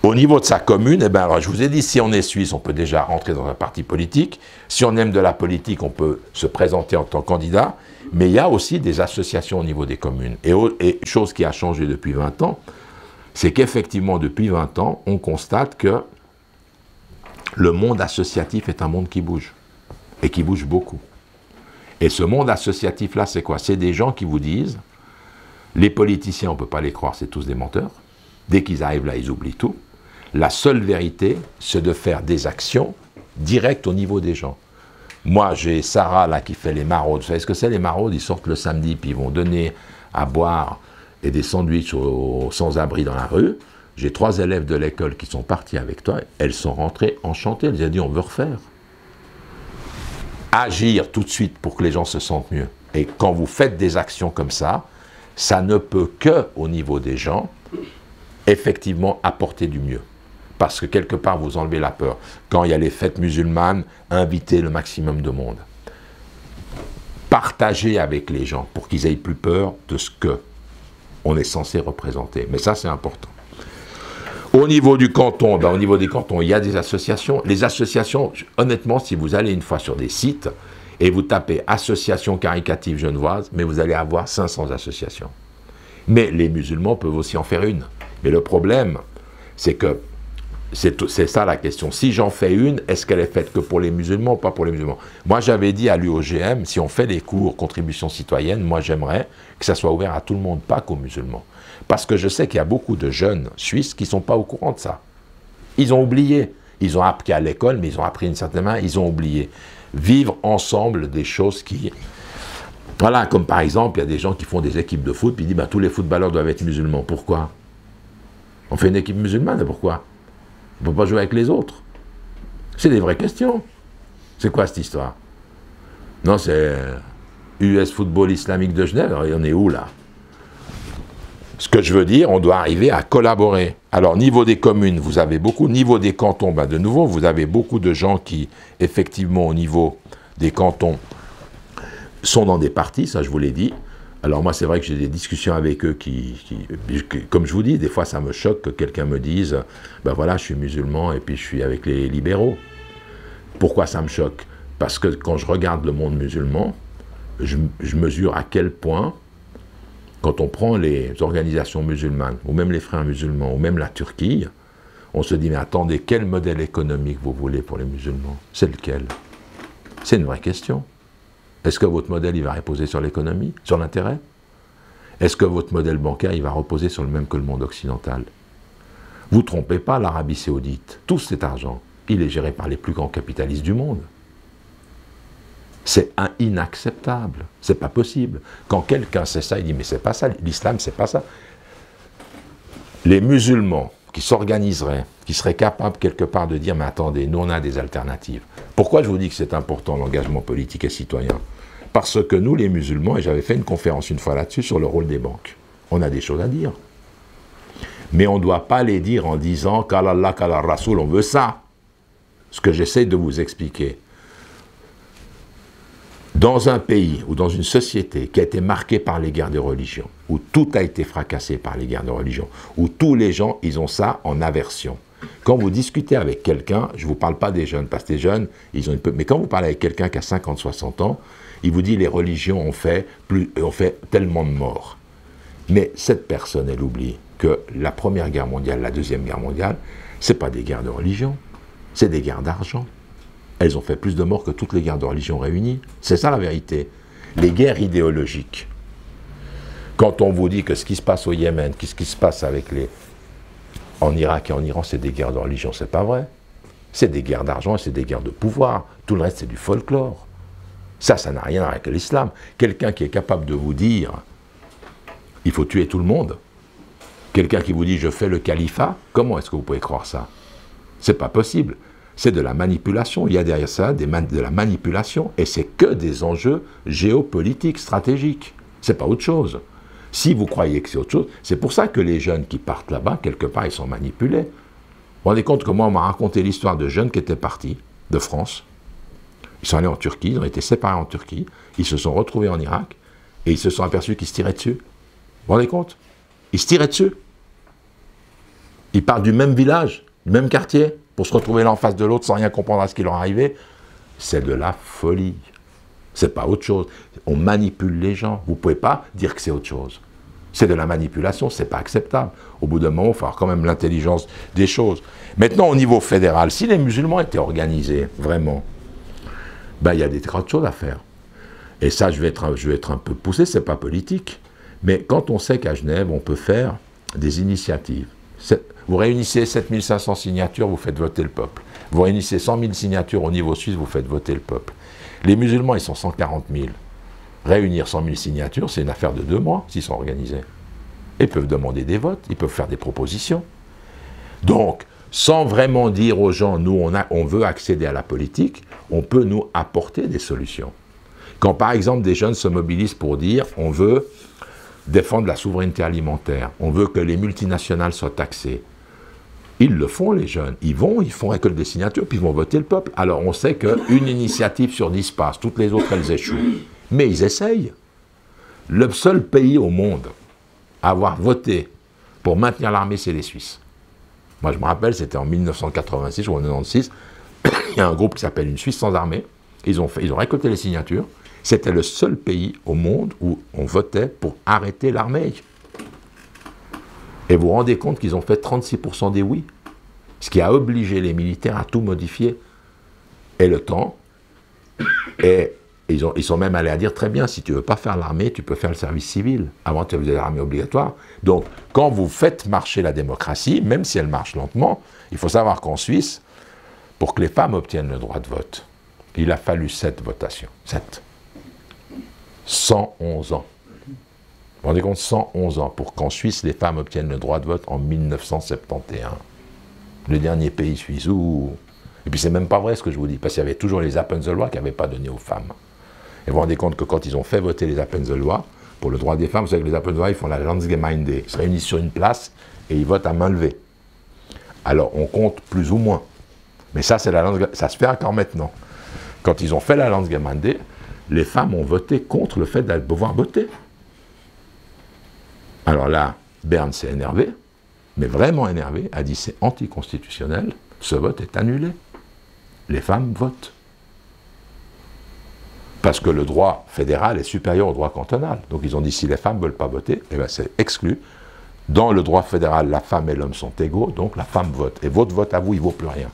A: Au niveau de sa commune, eh ben, alors, je vous ai dit, si on est suisse, on peut déjà rentrer dans un parti politique. Si on aime de la politique, on peut se présenter en tant que candidat. Mais il y a aussi des associations au niveau des communes. Et chose qui a changé depuis 20 ans, c'est qu'effectivement, depuis 20 ans, on constate que le monde associatif est un monde qui bouge. Et qui bouge beaucoup. Et ce monde associatif-là, c'est quoi? C'est des gens qui vous disent, les politiciens, on ne peut pas les croire, c'est tous des menteurs. Dès qu'ils arrivent là, ils oublient tout. La seule vérité, c'est de faire des actions directes au niveau des gens. Moi, j'ai Sarah là qui fait les maraudes. Vous savez ce que c'est les maraudes? Ils sortent le samedi, puis ils vont donner à boire et des sandwichs aux sans-abri dans la rue. J'ai 3 élèves de l'école qui sont partis avec toi, elles sont rentrées enchantées, elles ont dit on veut refaire. Agir tout de suite pour que les gens se sentent mieux. Et quand vous faites des actions comme ça ne peut que, au niveau des gens, effectivement apporter du mieux. Parce que quelque part, vous enlevez la peur. Quand il y a les fêtes musulmanes, invitez le maximum de monde. Partagez avec les gens pour qu'ils aient plus peur de ce qu'on est censé représenter. Mais ça, c'est important. Au niveau du canton, au niveau des cantons, il y a des associations. Les associations, honnêtement, si vous allez une fois sur des sites et vous tapez « Association caritative genevoise », mais vous allez avoir 500 associations. Mais les musulmans peuvent aussi en faire une. Mais le problème, c'est que c'est ça la question. Si j'en fais une, est-ce qu'elle est faite que pour les musulmans ou pas pour les musulmans? Moi, j'avais dit à l'UOGM, si on fait les cours contribution citoyenne, moi, j'aimerais que ça soit ouvert à tout le monde, pas qu'aux musulmans. Parce que je sais qu'il y a beaucoup de jeunes Suisses qui ne sont pas au courant de ça. Ils ont oublié. Ils ont appris à l'école, mais ils ont appris une certaine main, ils ont oublié. Vivre ensemble des choses qui... Voilà, comme par exemple, il y a des gens qui font des équipes de foot, puis ils disent, bah, tous les footballeurs doivent être musulmans. Pourquoi? On fait une équipe musulmane, pourquoi? On ne peut pas jouer avec les autres. C'est des vraies questions. C'est quoi cette histoire? Non, c'est US Football Islamique de Genève. Alors, on est où là? Ce que je veux dire, on doit arriver à collaborer. Alors, niveau des communes, vous avez beaucoup. Niveau des cantons, ben, de nouveau, vous avez beaucoup de gens qui, effectivement, au niveau des cantons, sont dans des partis, ça je vous l'ai dit. Alors moi, c'est vrai que j'ai des discussions avec eux comme je vous dis, des fois ça me choque que quelqu'un me dise « ben voilà, je suis musulman et puis je suis avec les libéraux ». Pourquoi ça me choque? Parce que quand je regarde le monde musulman, je mesure à quel point, quand on prend les organisations musulmanes, ou même les frères musulmans, ou même la Turquie, on se dit « mais attendez, quel modèle économique vous voulez pour les musulmans? C'est lequel ?» C'est une vraie question. Est-ce que votre modèle, il va reposer sur l'économie, sur l'intérêt? Est-ce que votre modèle bancaire, il va reposer sur le même que le monde occidental? Vous ne trompez pas l'Arabie Saoudite. Tout cet argent, il est géré par les plus grands capitalistes du monde. C'est inacceptable. C'est pas possible. Quand quelqu'un sait ça, il dit, mais c'est pas ça, l'islam, c'est pas ça. Les musulmans qui s'organiseraient, qui seraient capables quelque part de dire, mais attendez, nous on a des alternatives. Pourquoi je vous dis que c'est important l'engagement politique et citoyen? Parce que nous, les musulmans, et j'avais fait une conférence une fois là-dessus sur le rôle des banques, on a des choses à dire. Mais on ne doit pas les dire en disant « Qu'Allah, qu'Allah Rasoul », on veut ça. Ce que j'essaie de vous expliquer. Dans un pays ou dans une société qui a été marquée par les guerres de religion, où tout a été fracassé par les guerres de religion, où tous les gens, ils ont ça en aversion. Quand vous discutez avec quelqu'un, je ne vous parle pas des jeunes, parce que les jeunes, ils ont une peu... Mais quand vous parlez avec quelqu'un qui a 50, 60 ans, il vous dit les religions ont fait tellement de morts. Mais cette personne, elle oublie que la Première Guerre mondiale, la Deuxième Guerre mondiale, ce n'est pas des guerres de religion, c'est des guerres d'argent. Elles ont fait plus de morts que toutes les guerres de religion réunies. C'est ça la vérité. Les guerres idéologiques. Quand on vous dit que ce qui se passe au Yémen, ce qui se passe avec en Irak et en Iran, c'est des guerres de religion, c'est pas vrai. C'est des guerres d'argent et c'est des guerres de pouvoir. Tout le reste, c'est du folklore. Ça n'a rien à voir avec l'islam. Quelqu'un qui est capable de vous dire il faut tuer tout le monde, quelqu'un qui vous dit je fais le califat, comment est-ce que vous pouvez croire ça? C'est pas possible. C'est de la manipulation. Il y a derrière ça de la manipulation. Et c'est que des enjeux géopolitiques, stratégiques. C'est pas autre chose. Si vous croyez que c'est autre chose, c'est pour ça que les jeunes qui partent là-bas, quelque part, ils sont manipulés. Vous vous rendez compte que moi, on m'a raconté l'histoire de jeunes qui étaient partis de France. Ils sont allés en Turquie, ils ont été séparés en Turquie, ils se sont retrouvés en Irak, et ils se sont aperçus qu'ils se tiraient dessus. Vous vous rendez compte? Ils se tiraient dessus. Ils partent du même village, du même quartier, pour se retrouver l'un en face de l'autre sans rien comprendre à ce qui leur arrivait. C'est de la folie. C'est pas autre chose. On manipule les gens. Vous ne pouvez pas dire que c'est autre chose. C'est de la manipulation, c'est pas acceptable. Au bout d'un moment, il faut avoir quand même l'intelligence des choses. Maintenant, au niveau fédéral, si les musulmans étaient organisés, vraiment, ben, il y a des tas de choses à faire. Et ça, je vais être un peu poussé, c'est pas politique. Mais quand on sait qu'à Genève, on peut faire des initiatives. Vous réunissez 7500 signatures, vous faites voter le peuple. Vous réunissez 100 000 signatures au niveau suisse, vous faites voter le peuple. Les musulmans, ils sont 140 000. Réunir 100 000 signatures, c'est une affaire de 2 mois, s'ils sont organisés. Ils peuvent demander des votes, ils peuvent faire des propositions. Donc, sans vraiment dire aux gens, nous, on veut accéder à la politique, on peut nous apporter des solutions. Quand, par exemple, des jeunes se mobilisent pour dire, on veut défendre la souveraineté alimentaire, on veut que les multinationales soient taxées, ils le font, les jeunes. Ils font récolte des signatures, puis ils vont voter le peuple. Alors, on sait qu'une initiative sur 10 passe, toutes les autres, elles échouent. Mais ils essayent. Le seul pays au monde à avoir voté pour maintenir l'armée, c'est les Suisses. Moi, je me rappelle, c'était en 1986 ou en 1996, il y a un groupe qui s'appelle Une Suisse sans armée. Ils ont récolté les signatures. C'était le seul pays au monde où on votait pour arrêter l'armée. Et vous vous rendez compte qu'ils ont fait 36% des oui, ce qui a obligé les militaires à tout modifier. Et le temps, et ils sont même allés à dire, très bien, si tu ne veux pas faire l'armée, tu peux faire le service civil. Avant, tu faisais l'armée obligatoire. Donc, quand vous faites marcher la démocratie, même si elle marche lentement, il faut savoir qu'en Suisse, pour que les femmes obtiennent le droit de vote, il a fallu 7 votations. 7. 111 ans. Vous vous rendez compte, 111 ans pour qu'en Suisse, les femmes obtiennent le droit de vote en 1971. Le dernier pays suisse. Ouh. Et puis c'est même pas vrai ce que je vous dis, parce qu'il y avait toujours les Appenzellois qui n'avaient pas donné aux femmes. Et vous vous rendez compte que quand ils ont fait voter les Appenzellois, pour le droit des femmes, vous savez que les Appenzellois, ils font la Landsgemeinde, ils se réunissent sur une place et ils votent à main levée. Alors on compte plus ou moins. Mais ça, ça se fait encore maintenant. Quand ils ont fait la Landsgemeinde, les femmes ont voté contre le fait de pouvoir voter. Alors là, Berne s'est énervé, mais vraiment énervé, a dit c'est anticonstitutionnel, ce vote est annulé. Les femmes votent. Parce que le droit fédéral est supérieur au droit cantonal. Donc ils ont dit si les femmes ne veulent pas voter, eh bien c'est exclu. Dans le droit fédéral, la femme et l'homme sont égaux, donc la femme vote. Et votre vote à vous, il ne vaut plus rien.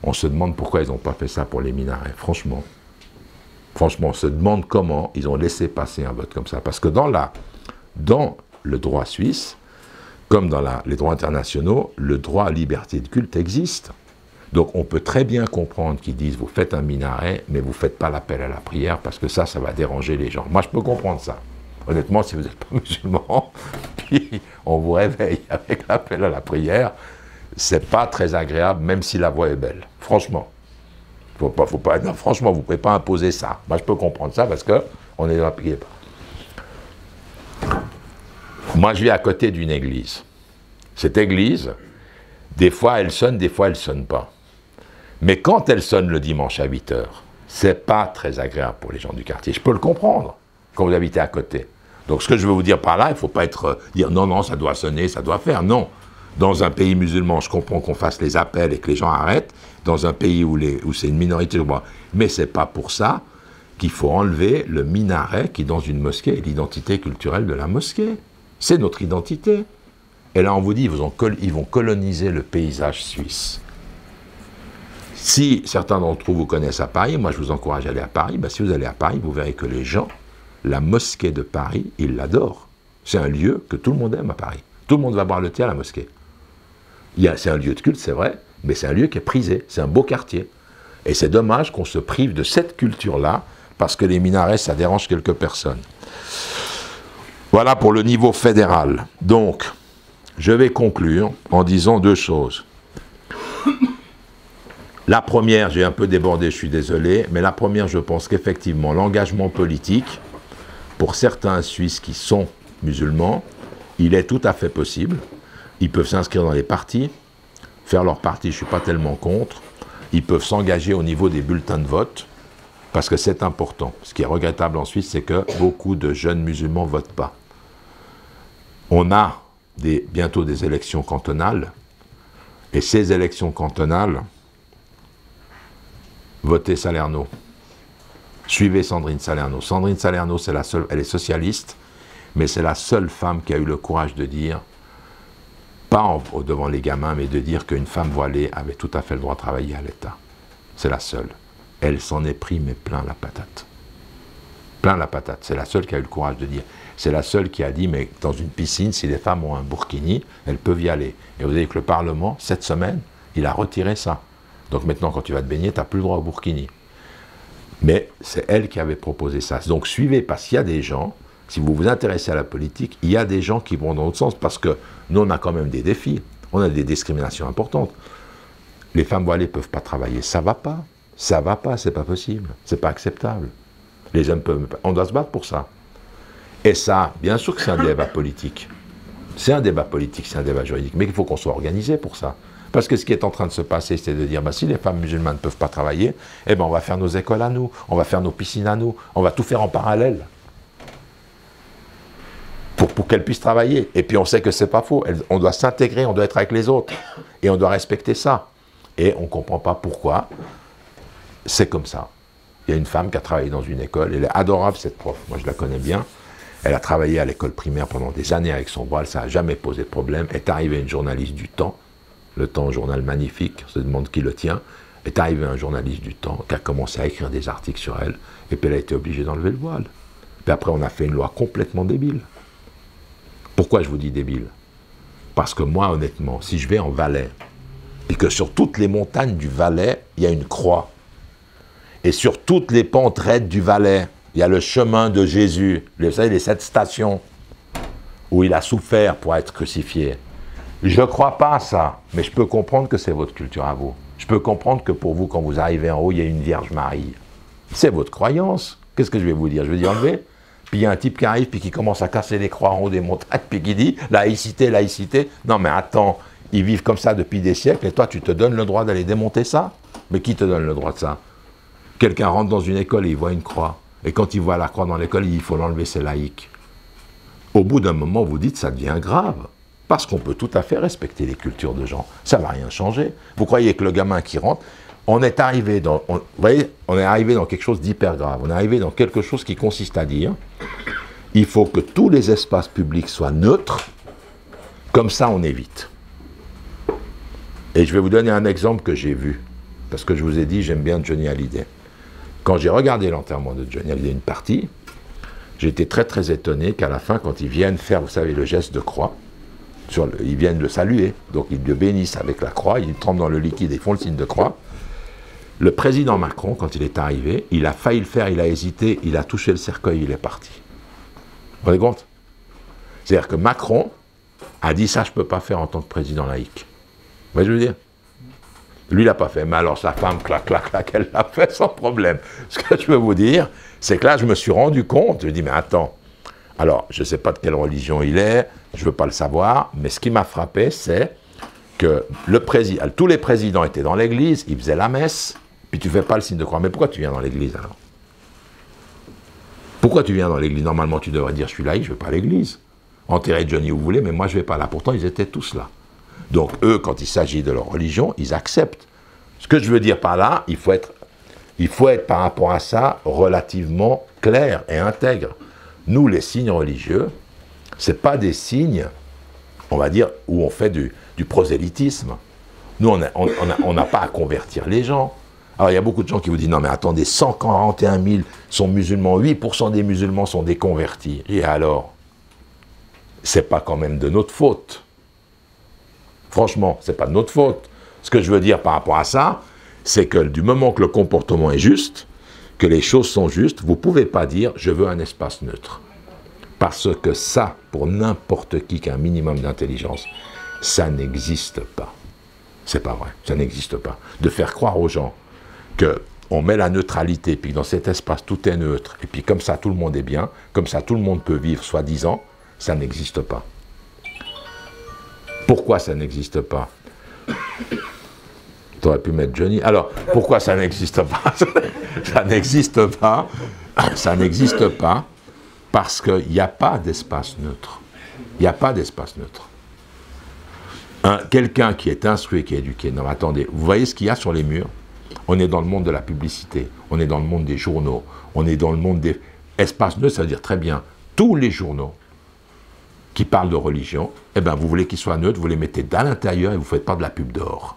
A: On se demande pourquoi ils n'ont pas fait ça pour les minarets, franchement. Franchement, on se demande comment ils ont laissé passer un vote comme ça. Parce que dans le droit suisse, comme dans les droits internationaux, le droit à liberté de culte existe. Donc on peut très bien comprendre qu'ils disent, vous faites un minaret, mais vous ne faites pas l'appel à la prière, parce que ça va déranger les gens. Moi, je peux comprendre ça. Honnêtement, si vous n'êtes pas musulman, puis on vous réveille avec l'appel à la prière, c'est pas très agréable, même si la voix est belle. Franchement. Non, franchement, vous ne pouvez pas imposer ça. Moi, je peux comprendre ça, parce qu'on est dans la prière. Moi, je vis à côté d'une église. Cette église, des fois, elle sonne, des fois, elle ne sonne pas. Mais quand elle sonne le dimanche à 8 h, c'est pas très agréable pour les gens du quartier. Je peux le comprendre, quand vous habitez à côté. Donc, ce que je veux vous dire par là, il ne faut pas dire non, non, ça doit sonner, ça doit faire. Non. Dans un pays musulman, je comprends qu'on fasse les appels et que les gens arrêtent. Dans un pays où c'est une minorité, mais ce n'est pas pour ça qu'il faut enlever le minaret qui, dans une mosquée, est l'identité culturelle de la mosquée. C'est notre identité. Et là, on vous dit, ils vont coloniser le paysage suisse. Si certains d'entre vous connaissent à Paris, moi je vous encourage à aller à Paris, si vous allez à Paris, vous verrez que les gens, la mosquée de Paris, ils l'adorent. C'est un lieu que tout le monde aime à Paris. Tout le monde va boire le thé à la mosquée. C'est un lieu de culte, c'est vrai, mais c'est un lieu qui est prisé, c'est un beau quartier. Et c'est dommage qu'on se prive de cette culture-là, parce que les minarets, ça dérange quelques personnes. Voilà pour le niveau fédéral. Donc, je vais conclure en disant 2 choses. La première, j'ai un peu débordé, je suis désolé, mais la première, je pense qu'effectivement, l'engagement politique, pour certains Suisses qui sont musulmans, il est tout à fait possible. Ils peuvent s'inscrire dans les partis, faire leur parti, je ne suis pas tellement contre. Ils peuvent s'engager au niveau des bulletins de vote, parce que c'est important. Ce qui est regrettable en Suisse, c'est que beaucoup de jeunes musulmans ne votent pas. On a bientôt des élections cantonales, et ces élections cantonales, votez Salerno. Suivez Sandrine Salerno. Sandrine Salerno, c'est la seule, elle est socialiste, mais c'est la seule femme qui a eu le courage de dire, pas devant les gamins, mais de dire qu'une femme voilée avait tout à fait le droit de travailler à l'État. C'est la seule. Elle s'en est pris, mais plein la patate. Plein la patate. C'est la seule qui a eu le courage de dire. C'est la seule qui a dit, mais dans une piscine, si les femmes ont un burkini, elles peuvent y aller. Et vous avez que le Parlement, cette semaine, il a retiré ça. Donc maintenant, quand tu vas te baigner, tu n'as plus le droit au burkini. Mais c'est elle qui avait proposé ça. Donc suivez, parce qu'il y a des gens, si vous vous intéressez à la politique, il y a des gens qui vont dans l'autre sens, parce que nous, on a quand même des défis. On a des discriminations importantes. Les femmes voilées ne peuvent pas travailler. Ça va pas. Ça va pas, c'est pas possible. C'est pas acceptable. Les hommes peuvent... On doit se battre pour ça. Et ça, bien sûr que c'est un débat politique. C'est un débat politique, c'est un débat juridique. Mais il faut qu'on soit organisé pour ça. Parce que ce qui est en train de se passer, c'est de dire, bah, si les femmes musulmanes ne peuvent pas travailler, eh ben, on va faire nos écoles à nous, on va faire nos piscines à nous, on va tout faire en parallèle. Pour qu'elles puissent travailler. Et puis on sait que c'est pas faux. On doit s'intégrer, on doit être avec les autres. Et on doit respecter ça. Et on ne comprend pas pourquoi. C'est comme ça. Il y a une femme qui a travaillé dans une école, elle est adorable cette prof, moi je la connais bien. Elle a travaillé à l'école primaire pendant des années avec son voile, ça n'a jamais posé de problème. Est arrivée une journaliste du Temps, le Temps, journal magnifique, on se demande qui le tient. Est arrivé un journaliste du Temps qui a commencé à écrire des articles sur elle, et puis elle a été obligée d'enlever le voile. Puis après on a fait une loi complètement débile. Pourquoi je vous dis débile? Parce que moi honnêtement, si je vais en Valais, et que sur toutes les montagnes du Valais, il y a une croix, et sur toutes les pentes raides du Valais, il y a le chemin de Jésus, vous savez, les 7 stations où il a souffert pour être crucifié. Je ne crois pas à ça, mais je peux comprendre que c'est votre culture à vous. Je peux comprendre que pour vous, quand vous arrivez en haut, il y a une Vierge Marie. C'est votre croyance. Qu'est-ce que je vais vous dire? Je vais dire enlever. Puis il y a un type qui arrive, puis qui commence à casser les croix en haut des montagnes, puis qui dit laïcité, laïcité. Non mais attends, ils vivent comme ça depuis des siècles, et toi tu te donnes le droit d'aller démonter ça? Mais qui te donne le droit de ça? Quelqu'un rentre dans une école et il voit une croix. Et quand il voit la croix dans l'école, il dit il faut l'enlever, c'est laïque. Au bout d'un moment, vous dites ça devient grave. Parce qu'on peut tout à fait respecter les cultures de gens. Ça ne va rien changer. Vous croyez que le gamin qui rentre, on est arrivé dans, vous voyez, on est arrivé dans quelque chose d'hyper grave. On est arrivé dans quelque chose qui consiste à dire il faut que tous les espaces publics soient neutres. Comme ça, on évite. Et je vais vous donner un exemple que j'ai vu. Parce que je vous ai dit, j'aime bien Johnny Hallyday. Quand j'ai regardé l'enterrement de Johnny Hallyday, une partie, j'ai été très très étonné qu'à la fin, quand ils viennent faire, vous savez, le geste de croix, ils viennent le saluer, donc ils le bénissent avec la croix, ils trempent dans le liquide et font le signe de croix. Le président Macron, quand il est arrivé, il a failli le faire, il a hésité, il a touché le cercueil, il est parti. Vous vous rendez compte? C'est-à-dire que Macron a dit ça, je ne peux pas faire en tant que président laïque. Vous voyez ce que je veux dire? Lui, il l'a pas fait, mais alors sa femme, clac, clac, clac, elle l'a fait sans problème. Ce que je veux vous dire, c'est que là, je me suis rendu compte, je me dis, mais attends, alors, je ne sais pas de quelle religion il est, je ne veux pas le savoir, mais ce qui m'a frappé, c'est que tous les présidents étaient dans l'église, ils faisaient la messe, puis tu ne fais pas le signe de croix. Mais pourquoi tu viens dans l'église alors? Pourquoi tu viens dans l'église? Normalement, tu devrais dire, je suis laïque, je ne vais pas à l'église. Enterrez Johnny où vous voulez, mais moi, je ne vais pas là. Pourtant, ils étaient tous là. Donc, eux, quand il s'agit de leur religion, ils acceptent. Ce que je veux dire par là, il faut être par rapport à ça relativement clair et intègre. Nous, les signes religieux, ce n'est pas des signes, on va dire, où on fait du prosélytisme. Nous, on n'a pas à convertir les gens. Alors, il y a beaucoup de gens qui vous disent, non mais attendez, 141 000 sont musulmans, 8% des musulmans sont des convertis. Et alors, c'est pas quand même de notre faute. Franchement, c'est pas de notre faute. Ce que je veux dire par rapport à ça, c'est que du moment que le comportement est juste, que les choses sont justes, vous ne pouvez pas dire « je veux un espace neutre ». Parce que ça, pour n'importe qui a un minimum d'intelligence, ça n'existe pas. C'est pas vrai, ça n'existe pas. De faire croire aux gens qu'on met la neutralité, puis dans cet espace tout est neutre, et puis comme ça tout le monde est bien, comme ça tout le monde peut vivre soi-disant, ça n'existe pas. Pourquoi ça n'existe pas? Tu aurais pu mettre Johnny. Alors, pourquoi ça n'existe pas? Ça n'existe pas. Ça n'existe pas parce qu'il n'y a pas d'espace neutre. Il n'y a pas d'espace neutre. Quelqu'un qui est instruit, qui est éduqué, non, attendez, vous voyez ce qu'il y a sur les murs? On est dans le monde de la publicité, on est dans le monde des journaux, on est dans le monde des... Espace neutre, ça veut dire très bien, tous les journaux qui parlent de religion, eh bien, vous voulez qu'ils soient neutres, vous les mettez à l'intérieur et vous ne faites pas de la pub dehors.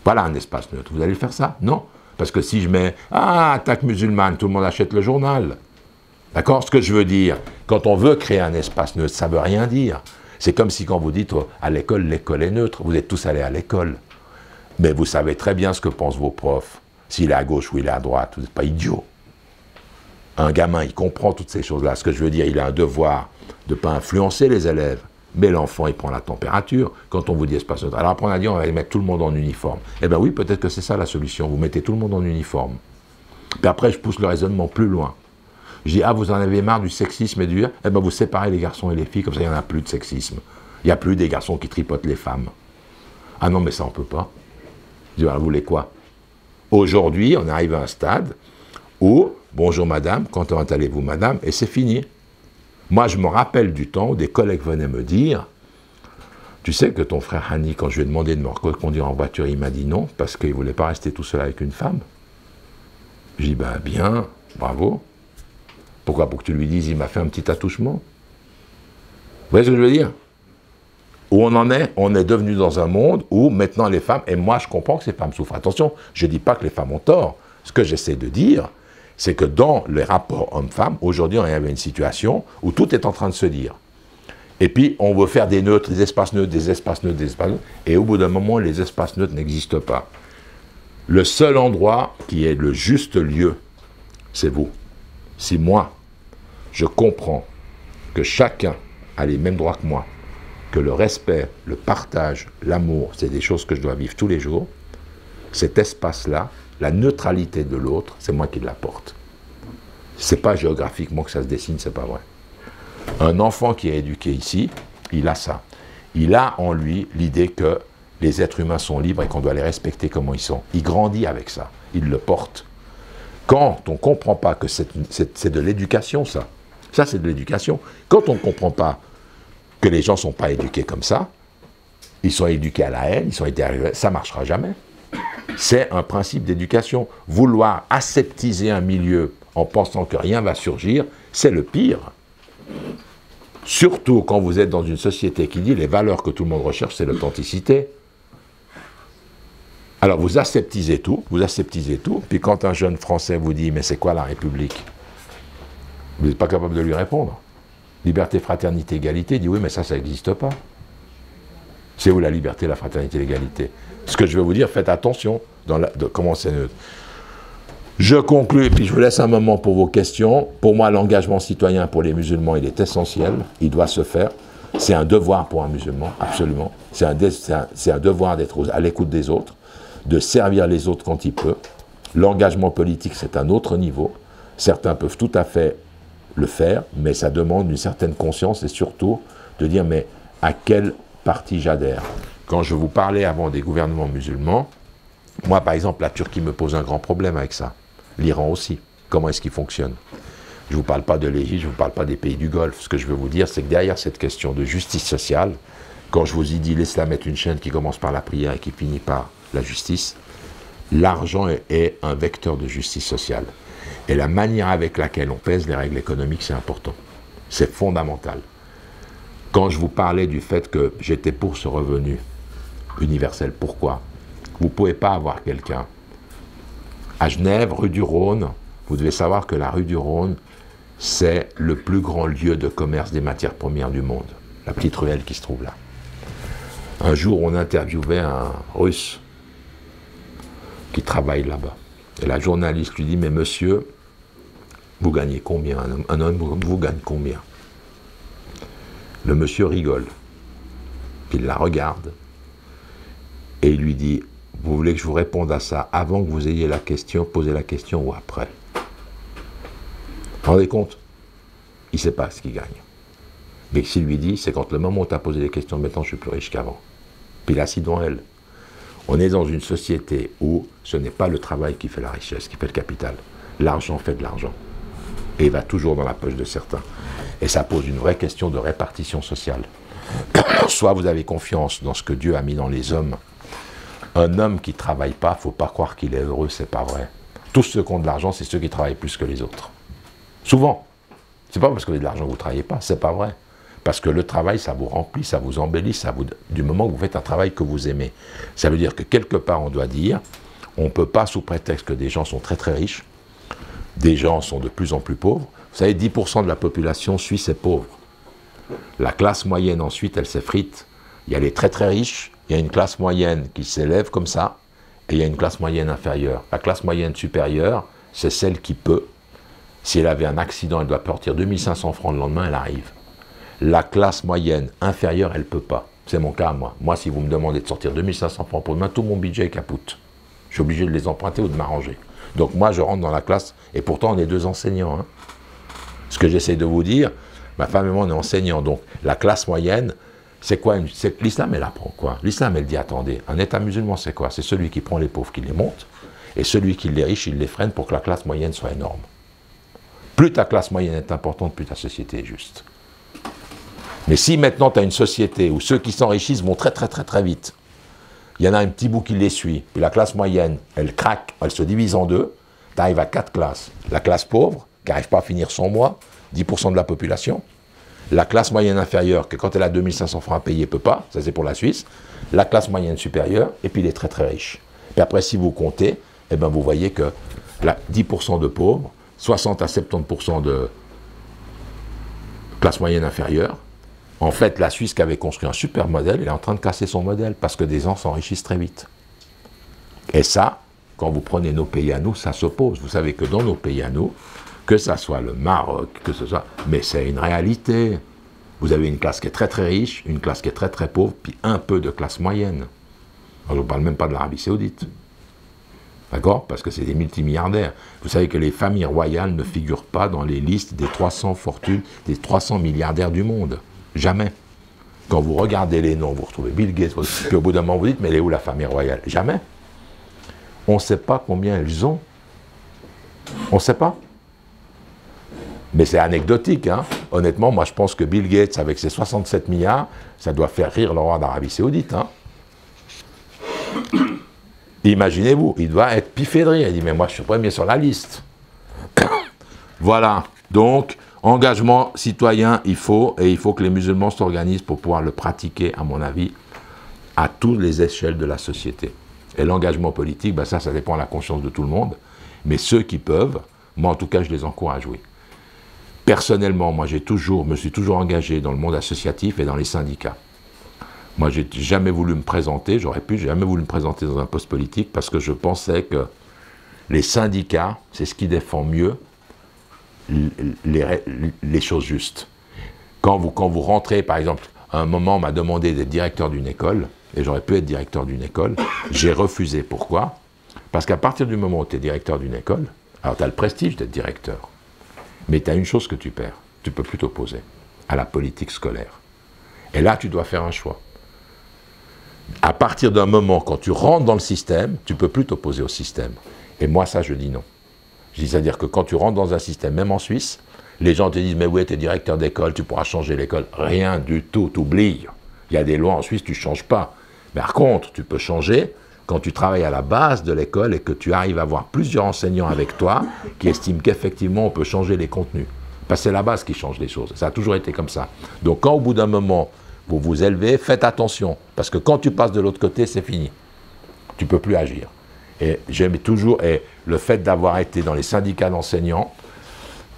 A: Voilà un espace neutre. Vous allez faire ça? Non. Parce que si je mets « Ah, attaque musulmane », tout le monde achète le journal. D'accord? Ce que je veux dire, quand on veut créer un espace neutre, ça ne veut rien dire. C'est comme si quand vous dites à l'école, l'école est neutre, vous êtes tous allés à l'école. Mais vous savez très bien ce que pensent vos profs. S'il est à gauche ou il est à droite, vous n'êtes pas idiot. Un gamin, il comprend toutes ces choses-là. Ce que je veux dire, il a un devoir de ne pas influencer les élèves, Mais l'enfant, il prend la température. Quand on vous dit espace neutre, alors après on a dit on va mettre tout le monde en uniforme. Eh bien oui, peut-être que c'est ça la solution. Vous mettez tout le monde en uniforme. Puis après, je pousse le raisonnement plus loin. Je dis, ah, vous en avez marre du sexisme et du... Eh bien, vous séparez les garçons et les filles, comme ça, il n'y en a plus de sexisme. Il n'y a plus des garçons qui tripotent les femmes. Ah non, mais ça, on ne peut pas. Je dis, alors, vous voulez quoi? Aujourd'hui, on arrive à un stade où, bonjour madame, comment allez-vous madame, et c'est fini. Moi, je me rappelle du temps où des collègues venaient me dire, tu sais que ton frère Hani, quand je lui ai demandé de me reconduire en voiture, il m'a dit non, parce qu'il ne voulait pas rester tout seul avec une femme. Je dis, ben bien, bravo. Pourquoi? Pour que tu lui dises, il m'a fait un petit attouchement. Vous voyez ce que je veux dire? Où on en est? On est devenu dans un monde où maintenant les femmes, et moi je comprends que ces femmes souffrent. Attention, je ne dis pas que les femmes ont tort. Ce que j'essaie de dire, c'est que dans les rapports hommes-femmes, aujourd'hui on est dans une situation où tout est en train de se dire. Et puis on veut faire des neutres, des espaces neutres, des espaces neutres, des espaces neutres, et au bout d'un moment, les espaces neutres n'existent pas. Le seul endroit qui est le juste lieu, c'est vous. Si moi, je comprends que chacun a les mêmes droits que moi, que le respect, le partage, l'amour, c'est des choses que je dois vivre tous les jours, cet espace-là, la neutralité de l'autre, c'est moi qui l'apporte. C'est pas géographiquement que ça se dessine, c'est pas vrai. Un enfant qui est éduqué ici, il a ça. Il a en lui l'idée que les êtres humains sont libres et qu'on doit les respecter comme ils sont. Il grandit avec ça, il le porte. Quand on ne comprend pas que c'est de l'éducation, ça c'est de l'éducation. Quand on ne comprend pas que les gens ne sont pas éduqués comme ça, ils sont éduqués à la haine, ça ne marchera jamais. C'est un principe d'éducation. Vouloir aseptiser un milieu en pensant que rien va surgir, c'est le pire. Surtout quand vous êtes dans une société qui dit les valeurs que tout le monde recherche, c'est l'authenticité. Alors vous aseptisez tout, puis quand un jeune Français vous dit « mais c'est quoi la République ?» Vous n'êtes pas capable de lui répondre. Liberté, fraternité, égalité, il dit « oui, mais ça n'existe pas. » C'est où la liberté, la fraternité, l'égalité? Ce que je vais vous dire, faites attention de comment c'est neutre. Je conclus, et puis je vous laisse un moment pour vos questions. Pour moi, l'engagement citoyen pour les musulmans, il est essentiel, il doit se faire. C'est un devoir pour un musulman, absolument. C'est un devoir d'être à l'écoute des autres, de servir les autres quand il peut. L'engagement politique, c'est un autre niveau. Certains peuvent tout à fait le faire, mais ça demande une certaine conscience et surtout de dire, mais à quel parti j'adhère? Quand je vous parlais avant des gouvernements musulmans, moi, par exemple, la Turquie me pose un grand problème avec ça. L'Iran aussi. Comment est-ce qu'il fonctionne? Je ne vous parle pas de l'Égypte, je ne vous parle pas des pays du Golfe. Ce que je veux vous dire, c'est que derrière cette question de justice sociale, quand je vous ai dit l'islam est une chaîne qui commence par la prière et qui finit par la justice, l'argent est un vecteur de justice sociale. Et la manière avec laquelle on pèse les règles économiques, c'est important. C'est fondamental. Quand je vous parlais du fait que j'étais pour ce revenu universel, pourquoi? Vous ne pouvez pas avoir quelqu'un. À Genève, rue du Rhône, vous devez savoir que la rue du Rhône, c'est le plus grand lieu de commerce des matières premières du monde. La petite ruelle qui se trouve là. Un jour, on interviewait un Russe qui travaille là-bas. Et la journaliste lui dit, mais monsieur, vous gagnez combien? Un homme, vous gagne combien? Le monsieur rigole. Puis il la regarde. Et il lui dit, vous voulez que je vous réponde à ça avant que vous ayez la question, posez la question ou après? Vous vous rendez compte? Il ne sait pas ce qu'il gagne. Mais s'il lui dit, c'est quand le moment où tu as posé les questions, maintenant je suis plus riche qu'avant. Puis il est assis devant elle. On est dans une société où ce n'est pas le travail qui fait la richesse, qui fait le capital. L'argent fait de l'argent. Et il va toujours dans la poche de certains. Et ça pose une vraie question de répartition sociale. Soit vous avez confiance dans ce que Dieu a mis dans les hommes. Un homme qui ne travaille pas, il ne faut pas croire qu'il est heureux, c'est pas vrai. Tous ceux qui ont de l'argent, c'est ceux qui travaillent plus que les autres. Souvent. C'est pas parce que vous avez de l'argent que vous ne travaillez pas, c'est pas vrai. Parce que le travail, ça vous remplit, ça vous embellit, du moment que vous faites un travail que vous aimez. Ça veut dire que quelque part, on doit dire, on ne peut pas, sous prétexte que des gens sont très très riches, des gens sont de plus en plus pauvres. Vous savez, 10% de la population suisse est pauvre. La classe moyenne, ensuite, elle s'effrite. Il y a les très très riches, il y a une classe moyenne qui s'élève comme ça, et il y a une classe moyenne inférieure. La classe moyenne supérieure, c'est celle qui peut. Si elle avait un accident, elle doit partir 2500 francs le lendemain, elle arrive. La classe moyenne inférieure, elle ne peut pas. C'est mon cas, moi. Moi, si vous me demandez de sortir 2500 francs pour demain, tout mon budget est capote. Je suis obligé de les emprunter ou de m'arranger. Donc moi, je rentre dans la classe, et pourtant, on est 2 enseignants. Hein. Ce que j'essaie de vous dire, ma femme et moi, on est enseignants. Donc, la classe moyenne, c'est quoi? L'islam, elle apprend quoi? L'islam, elle dit, attendez, un État musulman, c'est quoi? C'est celui qui prend les pauvres, qui les monte, et celui qui les riches, il les freine pour que la classe moyenne soit énorme. Plus ta classe moyenne est importante, plus ta société est juste. Mais si maintenant tu as une société où ceux qui s'enrichissent vont très vite, il y en a un petit bout qui les suit, puis la classe moyenne, elle craque, elle se divise en deux, tu arrives à 4 classes. La classe pauvre, qui n'arrive pas à finir son mois, 10% de la population. La classe moyenne inférieure, que quand elle a 2500 francs à payer, ne peut pas, ça c'est pour la Suisse. La classe moyenne supérieure, et puis les très riches. Et après, si vous comptez, eh ben, vous voyez que 10% de pauvres, 60 à 70% de classe moyenne inférieure. En fait, la Suisse qui avait construit un super modèle, elle est en train de casser son modèle parce que des gens s'enrichissent très vite. Et ça, quand vous prenez nos pays à nous, ça s'oppose. Vous savez que dans nos pays à nous, que ça soit le Maroc, que ce soit... Mais c'est une réalité. Vous avez une classe qui est très riche, une classe qui est très pauvre, puis un peu de classe moyenne. Alors, je ne parle même pas de l'Arabie Saoudite. D'accord? Parce que c'est des multimilliardaires. Vous savez que les familles royales ne figurent pas dans les listes des 300 fortunes, des 300 milliardaires du monde. Jamais. Quand vous regardez les noms, vous retrouvez Bill Gates, puis au bout d'un moment vous dites, mais elle est où la famille royale? Jamais. On ne sait pas combien elles ont. On ne sait pas. Mais c'est anecdotique, hein. Honnêtement, moi je pense que Bill Gates, avec ses 67 milliards, ça doit faire rire le roi d'Arabie Saoudite, hein. Imaginez-vous, il doit être piffé de rire. Il dit, mais moi je suis premier sur la liste. Voilà, donc, engagement citoyen, il faut que les musulmans s'organisent pour pouvoir le pratiquer, à mon avis, à toutes les échelles de la société. Et l'engagement politique, ben ça dépend de la conscience de tout le monde, mais ceux qui peuvent, moi en tout cas, je les encourage, oui. Personnellement, moi me suis toujours engagé dans le monde associatif et dans les syndicats. Moi, j'ai jamais voulu me présenter, j'ai jamais voulu me présenter dans un poste politique parce que je pensais que les syndicats, c'est ce qui défend mieux les choses justes. Quand vous rentrez, par exemple, à un moment, on m'a demandé d'être directeur d'une école, et j'aurais pu être directeur d'une école, j'ai refusé. Pourquoi? Parce qu'à partir du moment où tu es directeur d'une école, alors tu as le prestige d'être directeur, mais tu as une chose que tu perds, tu ne peux plus t'opposer à la politique scolaire. Et là, tu dois faire un choix. À partir d'un moment, quand tu rentres dans le système, tu ne peux plus t'opposer au système. Et moi, ça, je dis non. C'est-à-dire que quand tu rentres dans un système, même en Suisse, les gens te disent « mais oui, tu es directeur d'école, tu pourras changer l'école ». Rien du tout, t'oublies. Il y a des lois en Suisse, tu ne changes pas. Mais par contre, tu peux changer quand tu travailles à la base de l'école et que tu arrives à avoir plusieurs enseignants avec toi qui estiment qu'effectivement, on peut changer les contenus. Parce que c'est la base qui change les choses. Ça a toujours été comme ça. Donc quand au bout d'un moment, vous vous élevez, faites attention. Parce que quand tu passes de l'autre côté, c'est fini. Tu ne peux plus agir. Et j'aime toujours, et le fait d'avoir été dans les syndicats d'enseignants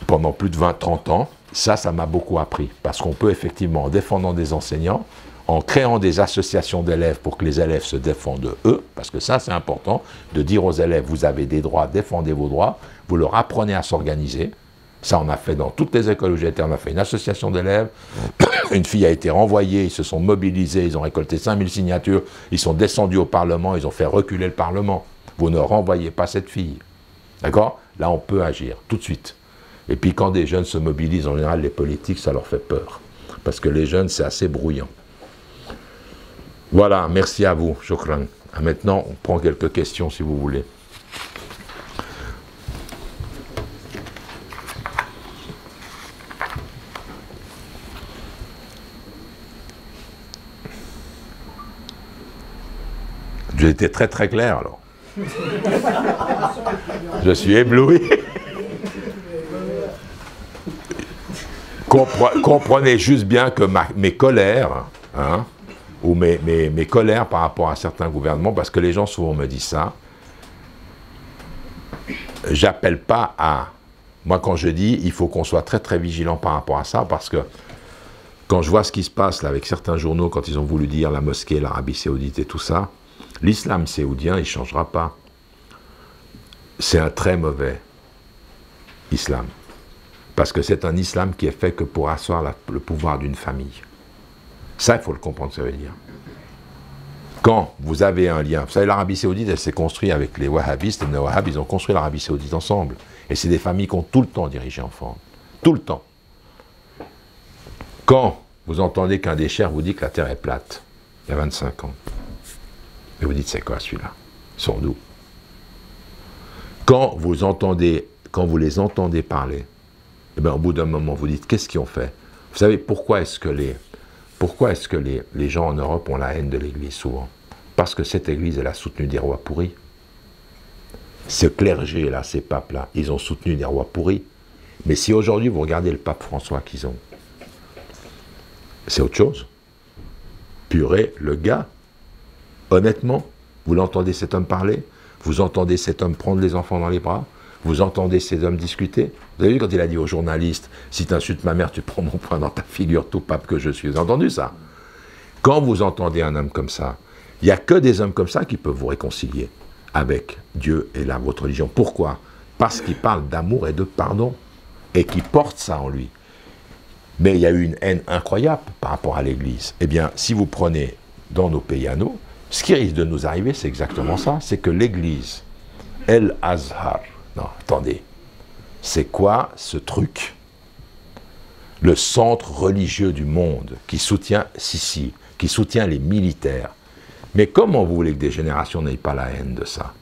A: pendant plus de 20-30 ans, ça m'a beaucoup appris. Parce qu'on peut effectivement, en défendant des enseignants, en créant des associations d'élèves pour que les élèves se défendent eux, parce que ça c'est important, de dire aux élèves, vous avez des droits, défendez vos droits, vous leur apprenez à s'organiser. Ça, on a fait dans toutes les écoles où j'étais, on a fait une association d'élèves. Une fille a été renvoyée, ils se sont mobilisés, ils ont récolté 5000 signatures, ils sont descendus au Parlement, ils ont fait reculer le Parlement. Vous ne renvoyez pas cette fille. D'accord? Là, on peut agir, tout de suite. Et puis, quand des jeunes se mobilisent, en général, les politiques, ça leur fait peur. Parce que les jeunes, c'est assez brouillant. Voilà, merci à vous, Shukran. Maintenant, on prend quelques questions, si vous voulez. J'ai été très clair alors. Je suis ébloui. Comprenez juste bien que mes colères, hein, ou mes colères par rapport à certains gouvernements, parce que les gens souvent me disent ça, j'appelle pas à... Moi quand je dis, il faut qu'on soit très vigilant par rapport à ça, parce que quand je vois ce qui se passe là avec certains journaux, quand ils ont voulu dire la mosquée, l'Arabie Saoudite et tout ça, l'islam saoudien, il ne changera pas. C'est un très mauvais islam. Parce que c'est un islam qui est fait que pour asseoir le pouvoir d'une famille. Ça, il faut le comprendre, ça veut dire. Quand vous avez un lien, vous savez, l'Arabie Saoudite, elle s'est construite avec les Wahhabistes, et les Wahhabis, ils ont construit l'Arabie Saoudite ensemble. Et c'est des familles qui ont tout le temps dirigé en France. Tout le temps. Quand vous entendez qu'un des chers vous dit que la Terre est plate, il y a 25 ans, et vous dites, c'est quoi celui-là? Sourd-d'où? Quand vous les entendez parler, et bien, au bout d'un moment, vous dites, qu'est-ce qu'ils ont fait? Vous savez, pourquoi est-ce que les gens en Europe ont la haine de l'Église, souvent? Parce que cette Église, elle a soutenu des rois pourris. Ce clergé-là, ces papes-là, ils ont soutenu des rois pourris. Mais si aujourd'hui, vous regardez le pape François qu'ils ont, c'est autre chose. Purée, le gars, honnêtement, vous l'entendez cet homme parler? Vous entendez cet homme prendre les enfants dans les bras? Vous entendez ces hommes discuter? Vous avez vu quand il a dit aux journalistes, si tu insultes ma mère, tu prends mon poing dans ta figure, tout pape que je suis. Vous avez entendu ça? Quand vous entendez un homme comme ça, il n'y a que des hommes comme ça qui peuvent vous réconcilier avec Dieu et votre religion. Pourquoi? Parce qu'il parle d'amour et de pardon, et qui porte ça en lui. Mais il y a eu une haine incroyable par rapport à l'Église. Eh bien, si vous prenez dans nos pays à nous, ce qui risque de nous arriver, c'est exactement ça, c'est que l'Église, El Azhar, non, attendez, c'est quoi ce truc? Le centre religieux du monde qui soutient Sisi, qui soutient les militaires. Mais comment vous voulez que des générations n'aient pas la haine de ça?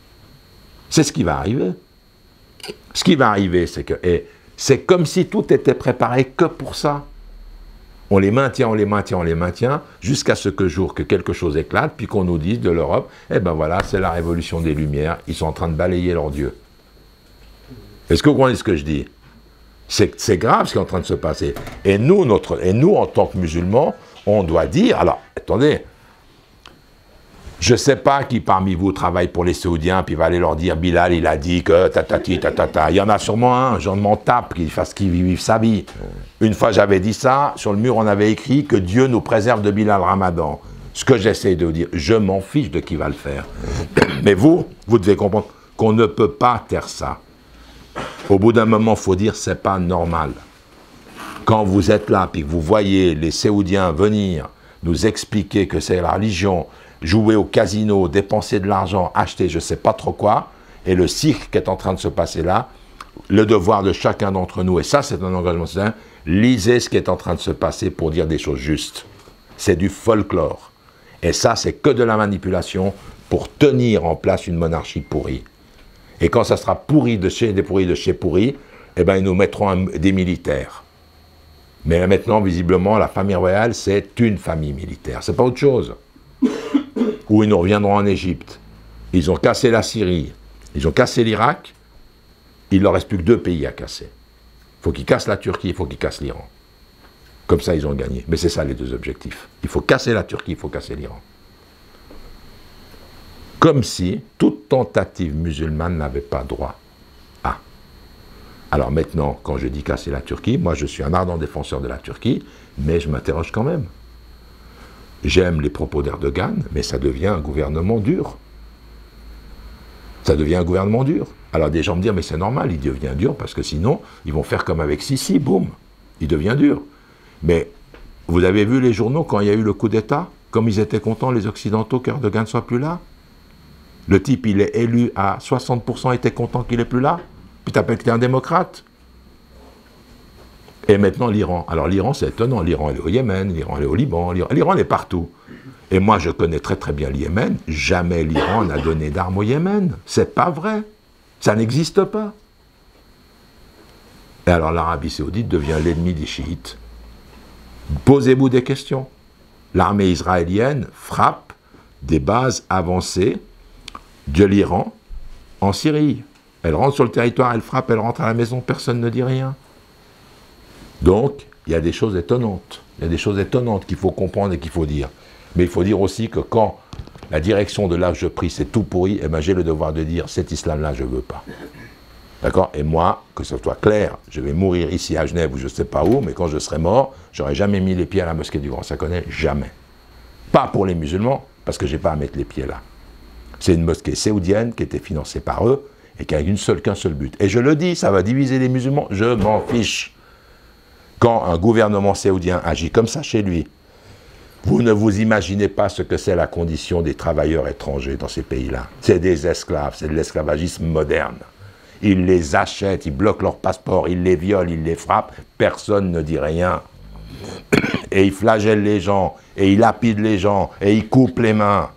A: C'est ce qui va arriver. Ce qui va arriver, c'est que c'est comme si tout était préparé que pour ça. On les maintient, on les maintient, on les maintient, jusqu'à ce que jour que quelque chose éclate, puis qu'on nous dise de l'Europe, eh ben voilà, c'est la révolution des Lumières, ils sont en train de balayer leur Dieu. Est-ce que vous comprenez ce que je dis? C'est grave ce qui est en train de se passer. Et nous, en tant que musulmans, on doit dire, alors, attendez, je ne sais pas qui parmi vous travaille pour les Saoudiens, puis va aller leur dire, Bilal, il a dit que tatati, tatata. Il y en a sûrement un, j'en m'en tape, qui fasse qu'il vive sa vie. Une fois, j'avais dit ça, sur le mur, on avait écrit que Dieu nous préserve de Bilal Ramadan. Ce que j'essaie de vous dire, je m'en fiche de qui va le faire. Mais vous devez comprendre qu'on ne peut pas taire ça. Au bout d'un moment, il faut dire, c'est pas normal. Quand vous êtes là, puis que vous voyez les Saoudiens venir nous expliquer que c'est la religion, jouer au casino, dépenser de l'argent, acheter je ne sais pas trop quoi, et le cirque qui est en train de se passer là, le devoir de chacun d'entre nous, et ça c'est un engagement citoyen, lisez ce qui est en train de se passer pour dire des choses justes. C'est du folklore. Et ça c'est que de la manipulation pour tenir en place une monarchie pourrie. Et quand ça sera pourri de chez pourri, eh ben ils nous mettront des militaires. Mais là, maintenant, visiblement, la famille royale, c'est une famille militaire. C'est pas autre chose. Ou ils nous reviendront en Égypte. Ils ont cassé la Syrie, ils ont cassé l'Irak, il ne leur reste plus que 2 pays à casser. Il faut qu'ils cassent la Turquie, il faut qu'ils cassent l'Iran. Comme ça, ils ont gagné. Mais c'est ça les 2 objectifs. Il faut casser la Turquie, il faut casser l'Iran. Comme si toute tentative musulmane n'avait pas droit à. Alors maintenant, quand je dis casser la Turquie, moi je suis un ardent défenseur de la Turquie, mais je m'interroge quand même. J'aime les propos d'Erdogan, mais ça devient un gouvernement dur. Ça devient un gouvernement dur. Alors des gens me disent, mais c'est normal, il devient dur, parce que sinon, ils vont faire comme avec Sisi, boum, il devient dur. Mais vous avez vu les journaux quand il y a eu le coup d'État, comme ils étaient contents, les Occidentaux, qu'Erdogan ne soit plus là? Le type, il est élu à 60%, était content qu'il n'est plus là? Puis t'appelles que t'es un démocrate? Et maintenant l'Iran. Alors l'Iran, c'est étonnant. L'Iran, elle est au Yémen, l'Iran, elle est au Liban, l'Iran, elle est partout. Et moi, je connais très très bien le Yémen. Jamais l'Iran n'a donné d'armes au Yémen. C'est pas vrai. Ça n'existe pas. Et alors l'Arabie Saoudite devient l'ennemi des chiites. Posez-vous des questions. L'armée israélienne frappe des bases avancées de l'Iran en Syrie. Elle rentre sur le territoire, elle frappe, elle rentre à la maison, personne ne dit rien. Donc, il y a des choses étonnantes. Il y a des choses étonnantes qu'il faut comprendre et qu'il faut dire. Mais il faut dire aussi que quand la direction de là je prie, c'est tout pourri, eh ben j'ai le devoir de dire, cet islam-là, je ne veux pas. D'accord? Et moi, que ce soit clair, je vais mourir ici à Genève ou je ne sais pas où, mais quand je serai mort, je n'aurai jamais mis les pieds à la mosquée du Grand Saconnet, jamais. Pas pour les musulmans, parce que je n'ai pas à mettre les pieds là. C'est une mosquée saoudienne qui était financée par eux et qui a qu'un seul but. Et je le dis, ça va diviser les musulmans, je m'en fiche. Quand un gouvernement saoudien agit comme ça chez lui, vous ne vous imaginez pas ce que c'est la condition des travailleurs étrangers dans ces pays-là. C'est des esclaves, c'est de l'esclavagisme moderne. Ils les achètent, ils bloquent leur passeport, ils les violent, ils les frappent, personne ne dit rien. Et ils flagellent les gens, et ils lapident les gens, et ils coupent les mains.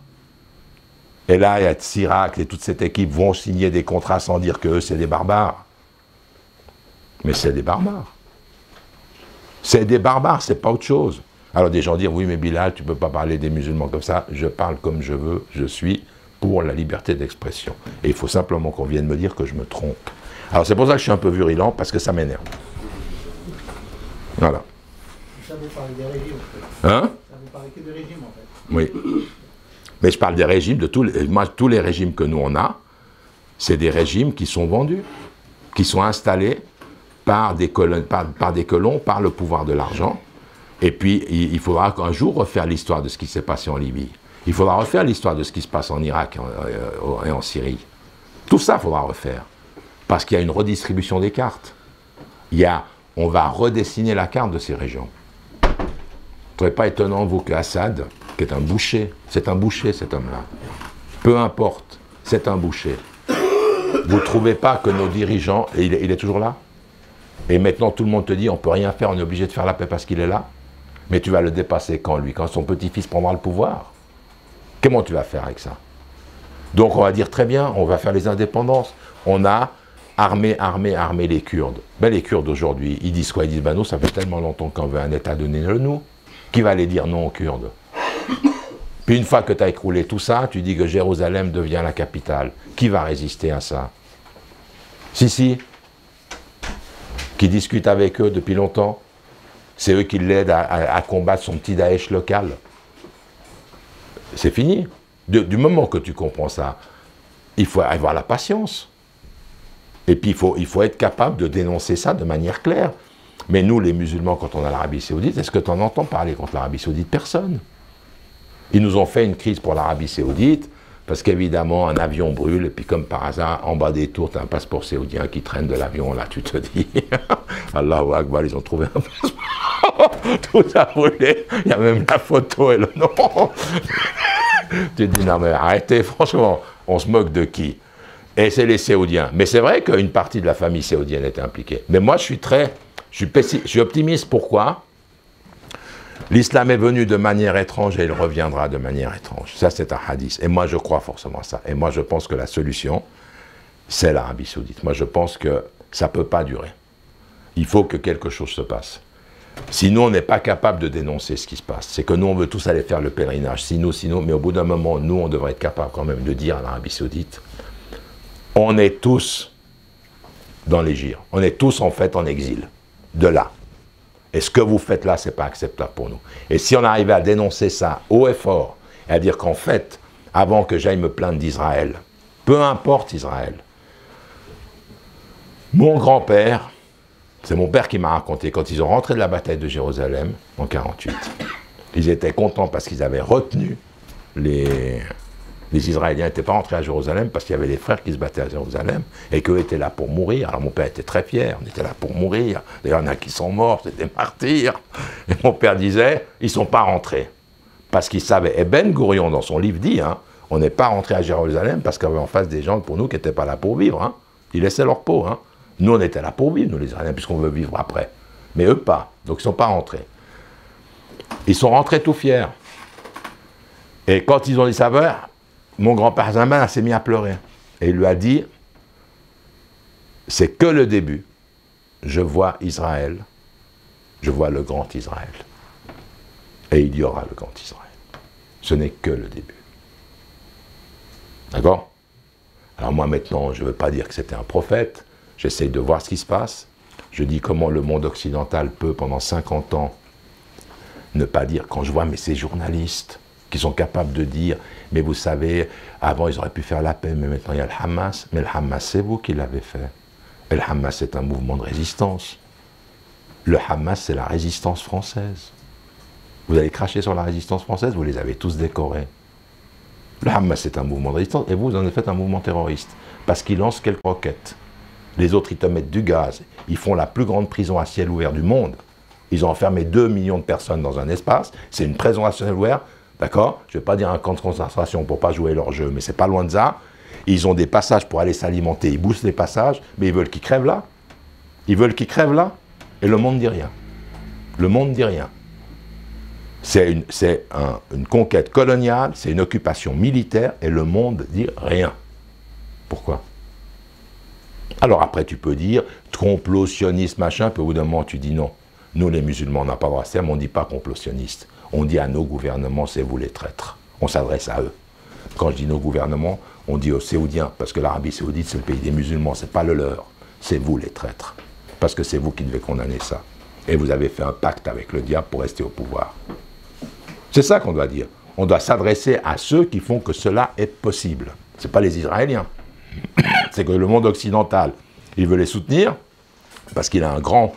A: Et là, il y a Tsirac et toute cette équipe vont signer des contrats sans dire qu'eux, c'est des barbares. Mais c'est des barbares. C'est des barbares, c'est pas autre chose. Alors des gens disent, oui mais Bilal, tu ne peux pas parler des musulmans comme ça. Je parle comme je veux, je suis pour la liberté d'expression. Et il faut simplement qu'on vienne me dire que je me trompe. Alors c'est pour ça que je suis un peu virulent, parce que ça m'énerve. Voilà.
C: Ça vous parle des régimes, en fait.
A: Hein?
C: Ça vous parle que des régimes, en fait.
A: Oui. Mais je parle des régimes, de tous les régimes que nous on a, c'est des régimes qui sont vendus, qui sont installés par des colons, par le pouvoir de l'argent. Et puis, il faudra un jour refaire l'histoire de ce qui s'est passé en Libye. Il faudra refaire l'histoire de ce qui se passe en Irak et en Syrie. Tout ça, il faudra refaire. Parce qu'il y a une redistribution des cartes. On va redessiner la carte de ces régions. Ce ne serait pas étonnant, vous, que Assad, qui est un boucher, c'est un boucher cet homme-là. Peu importe, c'est un boucher. Vous ne trouvez pas que nos dirigeants, et il est toujours là? Et maintenant tout le monde te dit, on ne peut rien faire, on est obligé de faire la paix parce qu'il est là. Mais tu vas le dépasser quand, lui? Quand son petit-fils prendra le pouvoir? Comment tu vas faire avec ça? Donc on va dire, très bien, on va faire les indépendances. On a armé les Kurdes. Ben, les Kurdes aujourd'hui, ils disent quoi? Ils disent, ben nous, ça fait tellement longtemps qu'on veut un État, donnez-le nous. Qui va aller dire non aux Kurdes? Puis une fois que tu as écroulé tout ça, tu dis que Jérusalem devient la capitale. Qui va résister à ça? Si. Qui discute avec eux depuis longtemps. C'est eux qui l'aident à combattre son petit Daesh local. C'est fini. Du moment que tu comprends ça, il faut avoir la patience. Et puis il faut être capable de dénoncer ça de manière claire. Mais nous, les musulmans, quand on a l'Arabie Saoudite, est-ce que tu en entends parler contre l'Arabie Saoudite? Personne. Ils nous ont fait une crise pour l'Arabie Saoudite, parce qu'évidemment, un avion brûle, et puis comme par hasard, en bas des tours, tu as un passeport saoudien qui traîne de l'avion, là, tu te dis, Allahu Akbar, ils ont trouvé un passeport, tout a brûlé, il y a même la photo et le nom. Tu te dis, non mais arrêtez, franchement, on se moque de qui? Et c'est les Saoudiens. Mais c'est vrai qu'une partie de la famille saoudienne était impliquée. Mais moi, je suis optimiste, pourquoi? L'islam est venu de manière étrange et il reviendra de manière étrange. Ça, c'est un hadith. Et moi, je crois forcément à ça. Et moi, je pense que la solution, c'est l'Arabie Saoudite. Moi, je pense que ça ne peut pas durer. Il faut que quelque chose se passe. Sinon, on n'est pas capable de dénoncer ce qui se passe. C'est que nous, on veut tous aller faire le pèlerinage. Sinon, mais au bout d'un moment, nous, on devrait être capable quand même de dire à l'Arabie Saoudite, on est tous dans les gires. On est tous, en fait, en exil. De là. Et ce que vous faites là, ce n'est pas acceptable pour nous. Et si on arrivait à dénoncer ça haut et fort, et à dire qu'en fait, avant que j'aille me plaindre d'Israël, peu importe Israël, mon grand-père, c'est mon père qui m'a raconté, quand ils ont rentré de la bataille de Jérusalem, en 1948, ils étaient contents parce qu'ils avaient retenu les Israéliens n'étaient pas rentrés à Jérusalem parce qu'il y avait des frères qui se battaient à Jérusalem et qu'eux étaient là pour mourir. Alors mon père était très fier, on était là pour mourir. D'ailleurs, il y en a qui sont morts, c'est des martyrs. Et mon père disait, ils ne sont pas rentrés. Parce qu'ils savaient, et Ben Gourion dans son livre dit, hein, on n'est pas rentré à Jérusalem parce qu'il y avait en face des gens pour nous qui n'étaient pas là pour vivre. Hein. Ils laissaient leur peau. Hein. Nous, on était là pour vivre, nous les Israéliens, puisqu'on veut vivre après. Mais eux pas, donc ils ne sont pas rentrés. Ils sont rentrés tout fiers. Et quand ils ont dit ça, mon grand-père Zaman s'est mis à pleurer. Et il lui a dit, c'est que le début. Je vois Israël, je vois le grand Israël. Et il y aura le grand Israël. Ce n'est que le début. D'accord? Alors moi maintenant, je ne veux pas dire que c'était un prophète. J'essaye de voir ce qui se passe. Je dis comment le monde occidental peut, pendant 50 ans, ne pas dire, quand je vois mais ces journalistes qui sont capables de dire, mais vous savez, avant ils auraient pu faire la paix, mais maintenant il y a le Hamas. Mais le Hamas, c'est vous qui l'avez fait. Et le Hamas, c'est un mouvement de résistance. Le Hamas, c'est la résistance française. Vous allez cracher sur la résistance française, vous les avez tous décorés. Le Hamas, c'est un mouvement de résistance, et vous en avez fait un mouvement terroriste, parce qu'ils lancent quelques roquettes. Les autres, ils te mettent du gaz. Ils font la plus grande prison à ciel ouvert du monde. Ils ont enfermé 2 millions de personnes dans un espace. C'est une prison nationale ouverte, d'accord? Je ne vais pas dire un camp de concentration pour ne pas jouer leur jeu, mais c'est pas loin de ça. Ils ont des passages pour aller s'alimenter. Ils boostent les passages, mais ils veulent qu'ils crèvent là. Ils veulent qu'ils crèvent là. Et le monde ne dit rien. Le monde ne dit rien. C'est une conquête coloniale, c'est une occupation militaire, et le monde ne dit rien. Pourquoi? Alors après, tu peux dire complot, sioniste, machin, puis au bout d'un moment, tu dis non. Nous, les musulmans, on n'a pas le droit à ce terme, on ne dit pas complot sioniste. On dit à nos gouvernements, c'est vous les traîtres. On s'adresse à eux. Quand je dis nos gouvernements, on dit aux Saoudiens, parce que l'Arabie Saoudite, c'est le pays des musulmans, c'est pas le leur. C'est vous les traîtres. Parce que c'est vous qui devez condamner ça. Et vous avez fait un pacte avec le diable pour rester au pouvoir. C'est ça qu'on doit dire. On doit s'adresser à ceux qui font que cela est possible. Ce n'est pas les Israéliens. C'est que le monde occidental, il veut les soutenir parce qu'il a un grand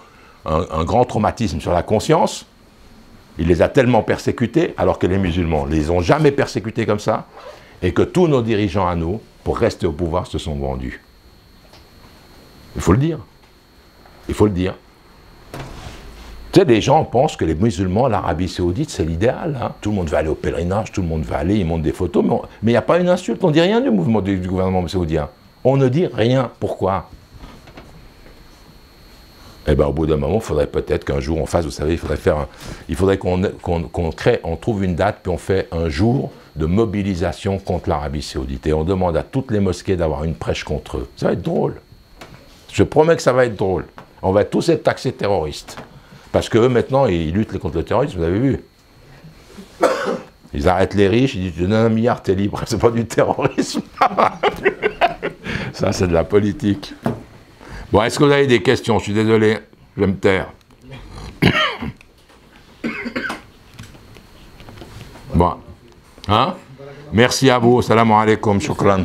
A: traumatisme sur la conscience. Il les a tellement persécutés, alors que les musulmans ne les ont jamais persécutés comme ça, et que tous nos dirigeants à nous, pour rester au pouvoir, se sont vendus. Il faut le dire. Il faut le dire. Tu sais, les gens pensent que les musulmans, l'Arabie Saoudite, c'est l'idéal. Hein. Tout le monde va aller au pèlerinage, tout le monde va aller, ils montrent des photos, mais il n'y a pas une insulte, on ne dit rien du mouvement du gouvernement saoudien. On ne dit rien. Pourquoi? Eh bien, au bout d'un moment, il faudrait peut-être qu'un jour on fasse, vous savez, il faudrait qu'on crée, on trouve une date, puis on fait un jour de mobilisation contre l'Arabie Saoudite. Et on demande à toutes les mosquées d'avoir une prêche contre eux. Ça va être drôle. Je promets que ça va être drôle. On va tous être taxés terroristes. Parce qu'eux, maintenant, ils luttent contre le terrorisme, vous avez vu. Ils arrêtent les riches, ils disent, tu donnes 1 milliard, t'es libre. C'est pas du terrorisme. Ça, c'est de la politique. Bon, est-ce que vous avez des questions? Je suis désolé, je vais me taire. Bon. Hein? Merci à vous. Salam alaikum. Shukran.